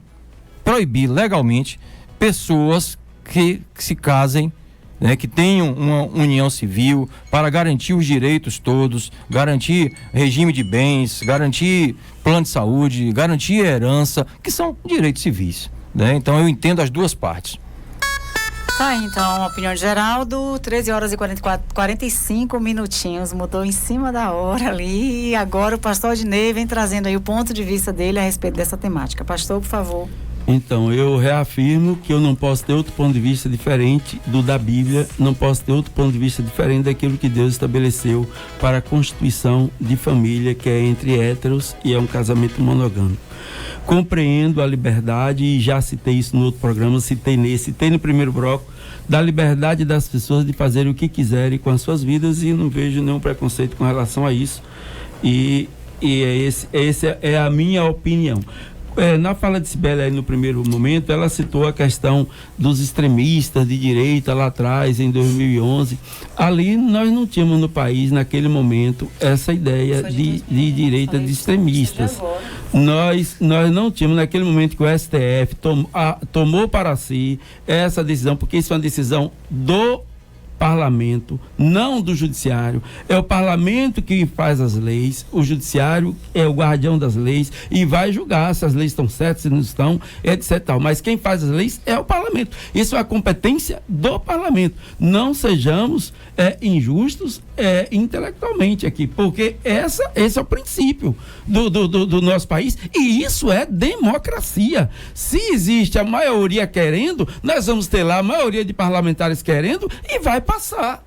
legalmente pessoas que se casem, né, que tenham uma união civil para garantir os direitos todos, garantir regime de bens, garantir plano de saúde, garantir herança, que são direitos civis, né? Então eu entendo as duas partes. Tá aí, então, a opinião de Geraldo, 13 horas e 45 minutinhos, mudou em cima da hora ali, e agora o pastor Odinei vem trazendo aí o ponto de vista dele a respeito dessa temática. Pastor, por favor. Então, eu reafirmo que eu não posso ter outro ponto de vista diferente do da Bíblia, não posso ter outro ponto de vista diferente daquilo que Deus estabeleceu para a constituição de família, que é entre héteros e é um casamento monogâmico. Compreendo a liberdade, e já citei isso no outro programa, citei no primeiro bloco, da liberdade das pessoas de fazerem o que quiserem com as suas vidas, e não vejo nenhum preconceito com relação a isso, e essa é a minha opinião. Na fala de Sibeli aí no primeiro momento, ela citou a questão dos extremistas de direita lá atrás, em 2011. Ali nós não tínhamos no país, naquele momento, essa ideia de direita de extremistas. Nós não tínhamos naquele momento que o STF tomou para si essa decisão, porque isso é uma decisão do parlamento, não do judiciário. É o parlamento que faz as leis, o judiciário é o guardião das leis e vai julgar se as leis estão certas, se não estão, etc. Mas quem faz as leis é o parlamento. Isso é a competência do parlamento. Não sejamos injustos intelectualmente aqui, porque esse é o princípio do nosso país, e isso é democracia. Se existe a maioria querendo, nós vamos ter lá a maioria de parlamentares querendo e vai passar.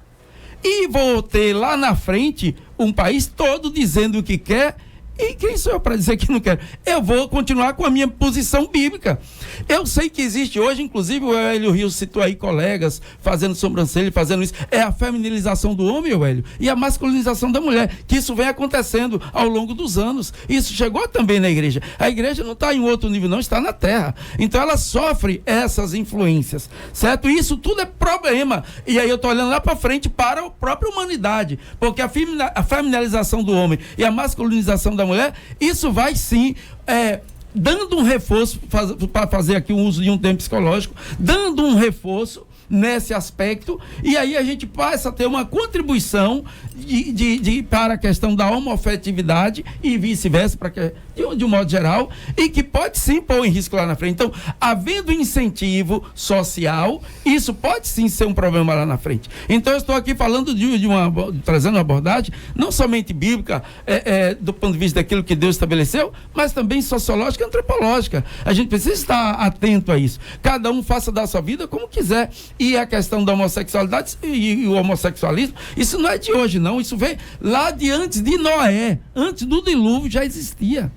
E vou ter lá na frente um país todo dizendo o que quer. E quem sou eu para dizer que não quero? Eu vou continuar com a minha posição bíblica. Eu sei que existe hoje, inclusive o Hélio Rios citou aí colegas fazendo sobrancelha, fazendo isso. É a feminilização do homem, Hélio, e a masculinização da mulher, que isso vem acontecendo ao longo dos anos. Isso chegou também na igreja. A igreja não está em outro nível, não, está na terra. Então ela sofre essas influências, certo? E isso tudo é problema. E aí eu estou olhando lá para frente para a própria humanidade, porque a feminilização do homem e a masculinização da mulher, isso vai sim dando um reforço, para fazer aqui o uso de um termo psicológico, dando um reforço nesse aspecto, e aí a gente passa a ter uma contribuição para a questão da homoafetividade e vice-versa, de um modo geral, e que pode sim pôr em risco lá na frente. Então, havendo incentivo social, isso pode sim ser um problema lá na frente. Então, eu estou aqui falando trazendo uma abordagem não somente bíblica, do ponto de vista daquilo que Deus estabeleceu, mas também sociológica e antropológica. A gente precisa estar atento a isso. Cada um faça da sua vida como quiser. E a questão da homossexualidade e o homossexualismo, isso não é de hoje, não. Isso veio lá de antes de Noé. Antes do dilúvio já existia.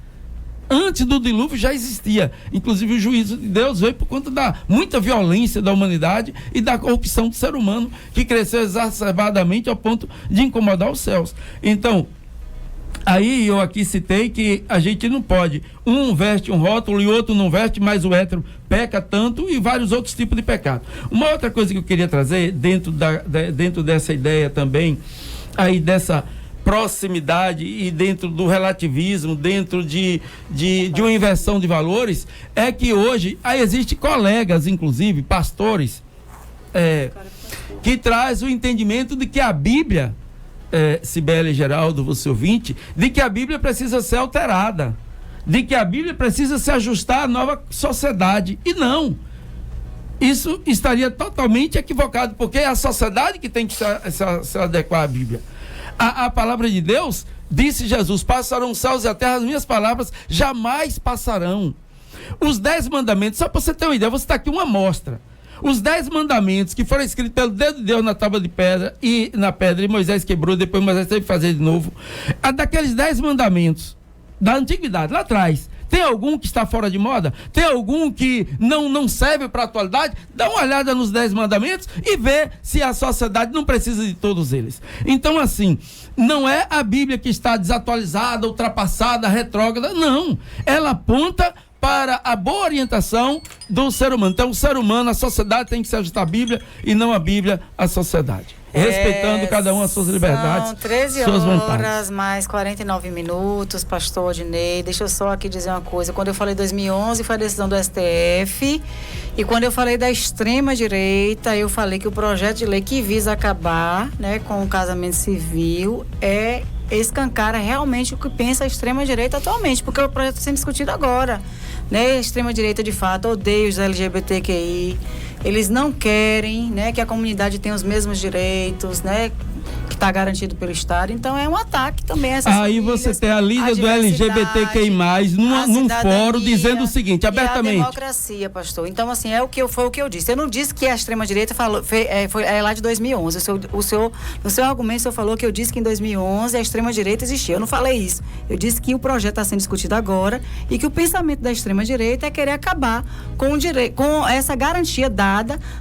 Antes do dilúvio já existia. Inclusive o juízo de Deus veio por conta da muita violência da humanidade e da corrupção do ser humano, que cresceu exacerbadamente ao ponto de incomodar os céus. Então, aí eu aqui citei que a gente não pode, um veste um rótulo e outro não veste, mas o hétero peca tanto, e vários outros tipos de pecado. Uma outra coisa que eu queria trazer dentro dessa ideia também, aí dessa proximidade e dentro do relativismo, dentro de uma inversão de valores, é que hoje existem colegas, inclusive pastores, que traz o entendimento de que a Bíblia, Sibeli, Geraldo, você ouvinte, de que a Bíblia precisa ser alterada, de que a Bíblia precisa se ajustar à nova sociedade. E não, isso estaria totalmente equivocado, porque é a sociedade que tem que se adequar à Bíblia. A palavra de Deus, disse Jesus: passarão os céus e a terra, as minhas palavras jamais passarão. Os 10 mandamentos, só para você ter uma ideia, vou citar aqui uma amostra. Os 10 mandamentos que foram escritos pelo dedo de Deus na tábua de pedra e na pedra, e Moisés quebrou, depois Moisés teve que fazer de novo. Daqueles 10 mandamentos da antiguidade, lá atrás, Tem algum que está fora de moda? Tem algum que não serve para a atualidade? Dá uma olhada nos 10 mandamentos e vê se a sociedade não precisa de todos eles. Então, assim, não é a Bíblia que está desatualizada, ultrapassada, retrógrada, não. Ela aponta para a boa orientação do ser humano. Então, o ser humano, a sociedade tem que se ajustar à Bíblia e não a Bíblia à sociedade. Respeitando cada um as suas liberdades, são 13 suas horas, vontades. mais 49 minutos, pastor Odinei. Deixa eu só aqui dizer uma coisa. Quando eu falei 2011, foi a decisão do STF. E quando eu falei da extrema-direita, eu falei que o projeto de lei que visa acabar, né, com o casamento civil escancara realmente o que pensa a extrema-direita atualmente, porque o projeto está sendo discutido agora. Né? A extrema-direita, de fato, odeia os LGBTQI. Eles não querem, né, que a comunidade tenha os mesmos direitos, né, que está garantido pelo Estado. Então, é um ataque também a essas Aí famílias, você tem a líder do LGBTQI+, num fórum, dizendo o seguinte, abertamente. E a democracia, pastor. Então, assim, foi o que eu disse. Eu não disse que a extrema-direita foi lá de 2011. No seu argumento, o senhor falou que eu disse que em 2011 a extrema-direita existia. Eu não falei isso. Eu disse que o projeto está sendo discutido agora e que o pensamento da extrema-direita é querer acabar com essa garantia dada,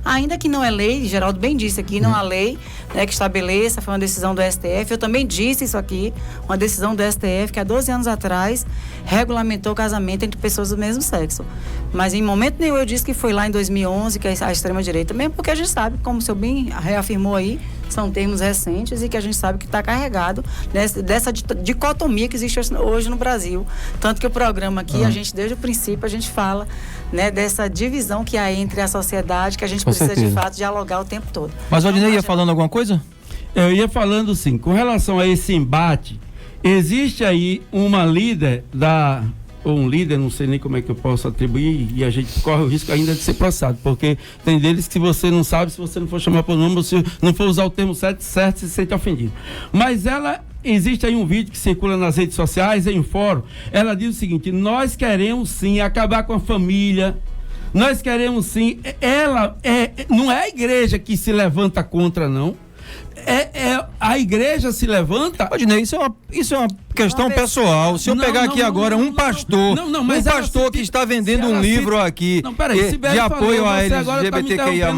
ainda que não é lei, Geraldo bem disse aqui, não há lei, né, que estabeleça, foi uma decisão do STF. Eu também disse isso aqui, uma decisão do STF que há 12 anos atrás regulamentou o casamento entre pessoas do mesmo sexo. Mas em momento nenhum eu disse que foi lá em 2011 que a extrema-direita, mesmo porque a gente sabe, como o senhor bem reafirmou aí, são termos recentes e que a gente sabe que está carregado dessa dicotomia que existe hoje no Brasil. Tanto que o programa aqui, a gente, desde o princípio, a gente fala, né, dessa divisão que há entre a sociedade, que a gente precisa, de fato, dialogar o tempo todo. Mas o Odinei ia falando alguma coisa? Eu ia falando, sim, com relação a esse embate, existe aí uma líder ou um líder, não sei nem como é que eu posso atribuir, e a gente corre o risco ainda de ser processado, porque tem deles que se você não sabe, se você não for chamar por nome, se não for usar o termo certo, se sente ofendido. Mas existe aí um vídeo que circula nas redes sociais, em fórum, ela diz o seguinte: nós queremos sim acabar com a família, nós queremos sim, não é a igreja que se levanta contra, não. A igreja se levanta. Odinei, isso é uma questão pessoal. Se eu pegar aqui agora um pastor que está vendendo um livro aqui de apoio a LGBTQIA+.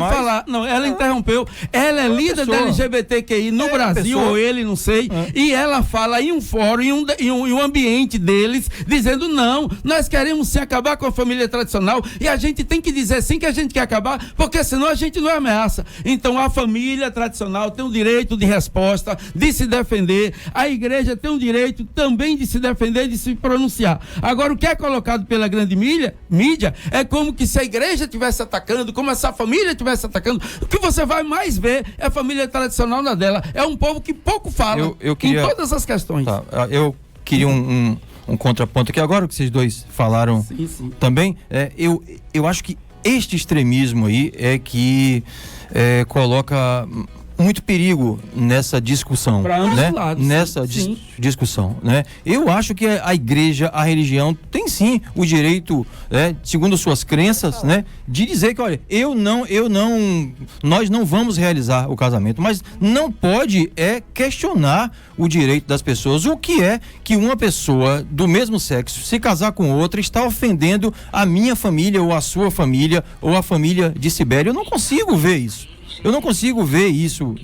Ela interrompeu. Ela é líder da LGBTQI no Brasil, ou ele, não sei. E ela fala em um fórum, em um ambiente deles, dizendo: não, nós queremos sim acabar com a família tradicional e a gente tem que dizer sim que a gente quer acabar, porque senão a gente não é ameaça. Então a família tradicional tem o direito de resposta, de se defender. A igreja tem o direito também de se defender, de se pronunciar. Agora, o que é colocado pela grande mídia é como que se a igreja estivesse atacando, como se a família estivesse atacando. O que você vai mais ver é a família tradicional na dela. É um povo que pouco fala em todas as questões. Tá, eu queria um contraponto aqui agora, que vocês dois falaram também. Eu acho que este extremismo aí é que coloca muito perigo nessa discussão, né? Lados, nessa discussão, né? Eu acho que a igreja, a religião tem sim o direito, segundo suas crenças, né, de dizer que, olha, nós não vamos realizar o casamento, mas não pode questionar o direito das pessoas. O que é que uma pessoa do mesmo sexo se casar com outra está ofendendo a minha família ou a sua família ou a família de Sibeli? Eu não consigo ver isso.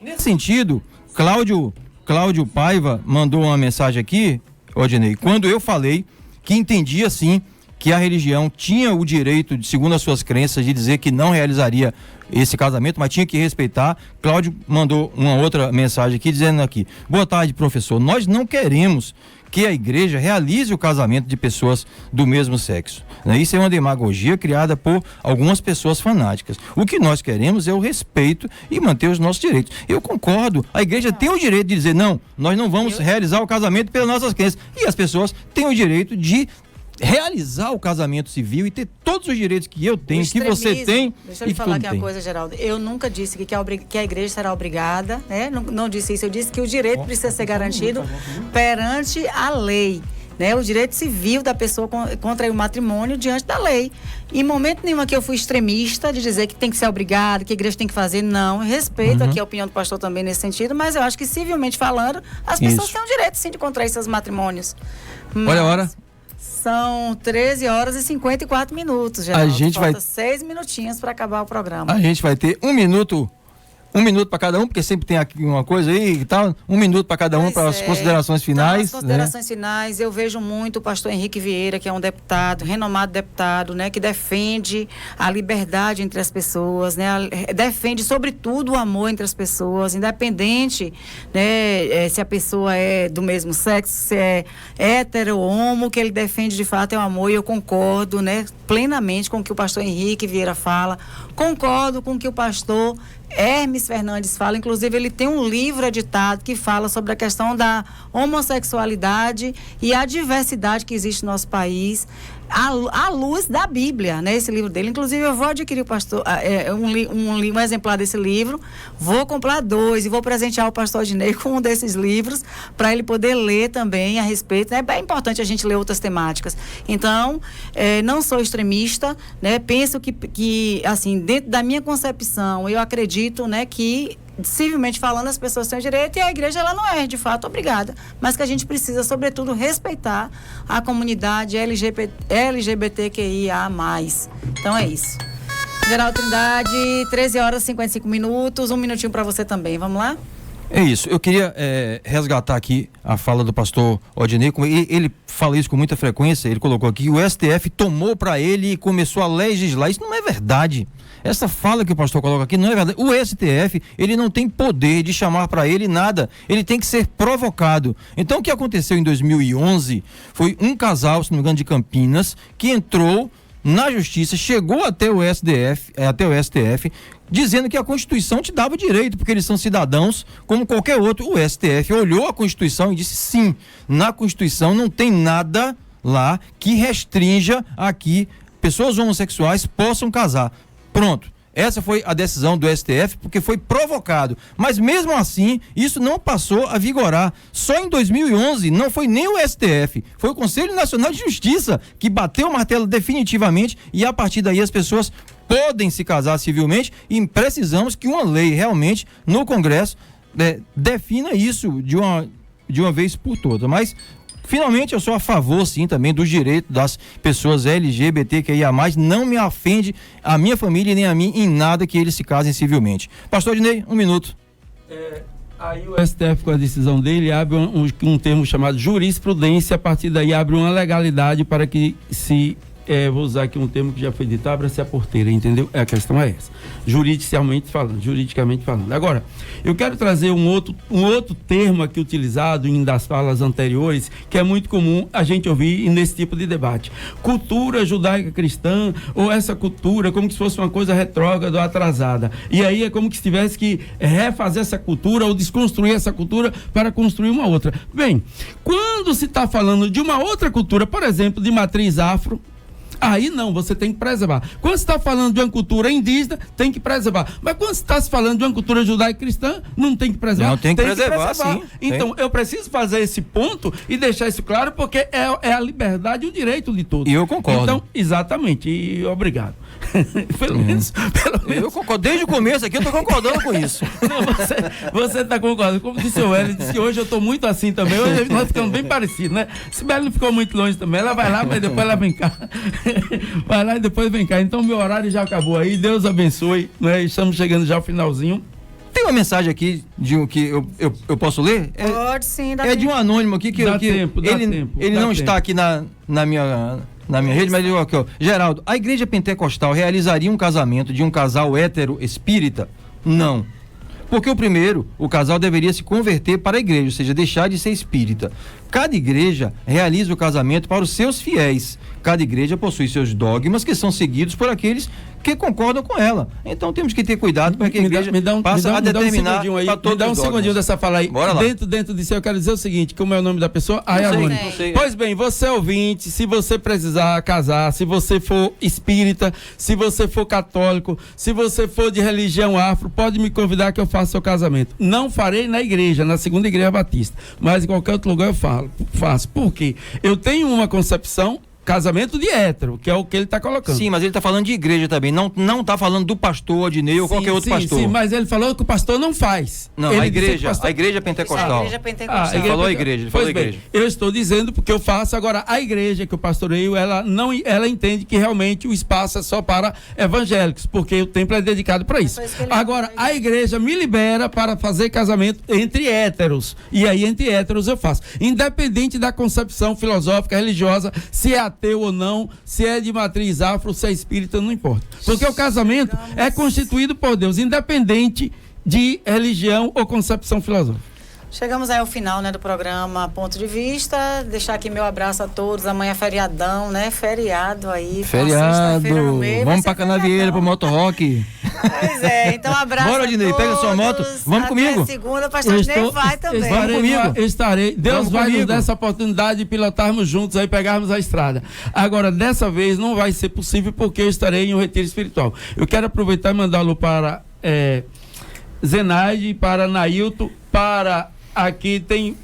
Nesse sentido, Cláudio Paiva mandou uma mensagem aqui, Odinei, quando eu falei que entendia sim que a religião tinha o direito, segundo as suas crenças, de dizer que não realizaria esse casamento, mas tinha que respeitar. Cláudio mandou uma outra mensagem aqui, dizendo aqui: boa tarde, professor, nós não queremos que a igreja realize o casamento de pessoas do mesmo sexo. Isso é uma demagogia criada por algumas pessoas fanáticas. O que nós queremos é o respeito e manter os nossos direitos. Eu concordo, a igreja tem o direito de dizer: não, nós não vamos realizar o casamento pelas nossas crenças. E as pessoas têm o direito de realizar o casamento civil e ter todos os direitos que eu tenho, que você tem. Deixa eu lhe falar aqui uma coisa, Geraldo. Eu nunca disse que a igreja será obrigada, né? Não disse isso. Eu disse que o direito precisa ser garantido perante a lei, né? O direito civil da pessoa contra o matrimônio diante da lei. Em momento nenhum aqui eu fui extremista de dizer que tem que ser obrigado, que a igreja tem que fazer. Não, eu respeito aqui a opinião do pastor também nesse sentido, mas eu acho que civilmente falando, as pessoas têm o direito sim de contrair seus matrimônios. Olha a hora. São 13 horas e 54 minutos, Geraldo. A gente Falta 6 minutinhos para acabar o programa. A gente vai ter 1 minuto para cada um, porque sempre tem aqui uma coisa aí e tal. 1 minuto para cada um, para as considerações finais. As considerações finais, eu vejo muito o pastor Henrique Vieira, que é um deputado, renomado deputado, né, que defende a liberdade entre as pessoas, né, defende sobretudo o amor entre as pessoas, independente, né, se a pessoa é do mesmo sexo, se é hétero ou homo, o que ele defende de fato é o amor, e eu concordo, né, plenamente com o que o pastor Henrique Vieira fala, concordo com o que o pastor Hermes Fernandes fala, inclusive ele tem um livro editado que fala sobre a questão da homossexualidade e a diversidade que existe no nosso país, à luz da Bíblia, né? Esse livro dele, inclusive eu vou adquirir, pastor, um exemplar desse livro, vou comprar 2 e vou presentear o pastor Odinei com um desses livros para ele poder ler também a respeito, né? É importante a gente ler outras temáticas. Então, não sou extremista, né? Penso que assim, dentro da minha concepção, eu acredito, né, que civilmente falando, as pessoas têm o direito e a igreja, ela não é, de fato, obrigada. Mas que a gente precisa, sobretudo, respeitar a comunidade LGBTQIA+. Então é isso. Geraldo Trindade, 13 horas e 55 minutos. 1 minutinho para você também. Vamos lá? É isso. Eu queria resgatar aqui a fala do pastor Odinei. Ele fala isso com muita frequência. Ele colocou aqui que o STF tomou para ele e começou a legislar. Isso não é verdade. Essa fala que o pastor coloca aqui não é verdade. O STF, ele não tem poder de chamar para ele nada. Ele tem que ser provocado. Então, o que aconteceu em 2011 foi um casal, se não me engano, de Campinas, que entrou na justiça, chegou até o STF, dizendo que a Constituição te dava direito, porque eles são cidadãos como qualquer outro. O STF olhou a Constituição e disse: sim, na Constituição não tem nada lá que restrinja aqui pessoas homossexuais possam casar. Pronto. Essa foi a decisão do STF, porque foi provocado. Mas mesmo assim, isso não passou a vigorar. Só em 2011, não foi nem o STF, foi o Conselho Nacional de Justiça que bateu o martelo definitivamente, e a partir daí as pessoas podem se casar civilmente, e precisamos que uma lei realmente no Congresso defina isso de uma vez por todas. Mas finalmente, eu sou a favor, sim, também dos direitos das pessoas LGBTQIA+. Não me ofende a minha família nem a mim em nada que eles se casem civilmente. Pastor Odinei, 1 minuto. Aí o STF, com a decisão dele, abre um termo chamado jurisprudência. A partir daí abre uma legalidade para que se... vou usar aqui um termo que já foi dito, abra-se a porteira, entendeu? A questão é essa, juridicamente falando. Agora, eu quero trazer um outro termo aqui utilizado em das falas anteriores, que é muito comum a gente ouvir nesse tipo de debate: cultura judaica cristã, ou essa cultura como se fosse uma coisa retrógrada ou atrasada, e aí é como que se tivesse que refazer essa cultura ou desconstruir essa cultura para construir uma outra. Bem, quando se está falando de uma outra cultura, por exemplo, de matriz afro, aí não, você tem que preservar. Quando você está falando de uma cultura indígena, tem que preservar. Mas quando você está falando de uma cultura judaico-cristã, não tem que preservar. Não, tem que preservar, sim. Então, eu preciso fazer esse ponto e deixar isso claro, porque é a liberdade e o direito de todos. E eu concordo. Então, exatamente, e obrigado. Pelo menos. Eu concordo, desde o começo aqui eu estou concordando com isso. Não, você está concordando. Como disse o Hélio, disse que hoje eu estou muito assim também. Hoje nós ficamos bem parecidos, né? Sibeli não ficou muito longe também. Ela vai lá, mas depois ela vem cá. Vai lá e depois vem cá. Então, meu horário já acabou aí. Deus abençoe, né? Estamos chegando já ao finalzinho. Tem uma mensagem aqui de um que eu posso ler? Pode sim, dá tempo. De um anônimo aqui que ele não está aqui na minha rede, mas ele aqui, ó: Geraldo, a igreja pentecostal realizaria um casamento de um casal hétero espírita? Não. Porque o casal deveria se converter para a igreja, ou seja, deixar de ser espírita. Cada igreja realiza o casamento para os seus fiéis. Cada igreja possui seus dogmas que são seguidos por aqueles que concordam com ela. Então temos que ter cuidado para que a igreja passe a determinar para todos. Me dá um segundinho dessa fala aí. Bora lá. Dentro disso eu quero dizer o seguinte: como é o nome da pessoa? Não sei. Pois bem, você ouvinte, se você precisar casar, se você for espírita, se você for católico, se você for de religião afro, pode me convidar que eu faça seu casamento. Não farei na igreja, na Segunda Igreja Batista, mas em qualquer outro lugar eu faço. Por quê? Eu tenho uma concepção casamento de hétero, que é o que ele está colocando. Sim, mas ele está falando de igreja também, não está falando do pastor Adinei ou qualquer outro pastor. Sim, mas ele falou que o pastor não faz. Não, ele a igreja pastor... pentecostal. A igreja pentecostal. Ele falou a igreja, ele falou a igreja. Eu estou dizendo porque eu faço. Agora, a igreja que eu pastoreio, ela entende que realmente o espaço é só para evangélicos, porque o templo é dedicado para isso. Agora, a igreja me libera para fazer casamento entre héteros, e aí entre héteros eu faço, independente da concepção filosófica, religiosa, se é ateu ou não, se é de matriz afro, se é espírita, não importa, porque o casamento é constituído por Deus, independente de religião ou concepção filosófica. Chegamos aí ao final, né, do programa Ponto de Vista. Deixar aqui meu abraço a todos. Amanhã é feriadão, né? Feriado aí. Feriado. Vamos pra Canavieira, pro Moto Rock. Pois é, então abraço. Bora, Adinei, pega sua moto. Vamos até comigo. Segunda, o pastor Adinei vai também. Vamos comigo. Eu estarei. Deus vai nos dar essa oportunidade de pilotarmos juntos aí, pegarmos a estrada. Agora, dessa vez não vai ser possível porque eu estarei em um retiro espiritual. Eu quero aproveitar e mandá-lo para Zenaide, para Nailton, para aqui tem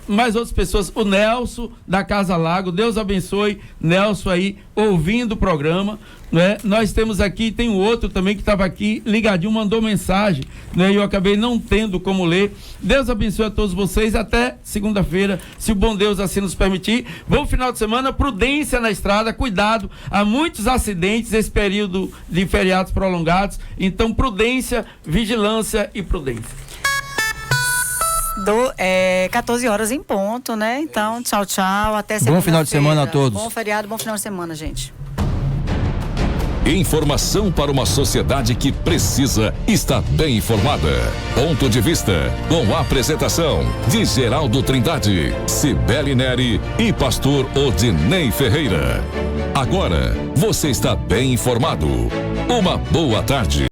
mais outras pessoas, o Nelson da Casa Lago, Deus abençoe Nelson aí, ouvindo o programa, né? Nós temos aqui, tem um outro também que estava aqui, ligadinho, mandou mensagem, né? Eu acabei não tendo como ler. Deus abençoe a todos vocês, até segunda-feira, se o bom Deus assim nos permitir. Bom final de semana, prudência na estrada, cuidado, há muitos acidentes esse período de feriados prolongados, então prudência, vigilância e prudência. 14 horas em ponto, né? Então, tchau, até segunda-feira. Bom final de semana a todos. Bom feriado, bom final de semana, gente. Informação para uma sociedade que precisa estar bem informada. Ponto de Vista, com a apresentação de Geraldo Trindade, Cibele Neri e pastor Odinei Ferreira. Agora, você está bem informado. Uma boa tarde.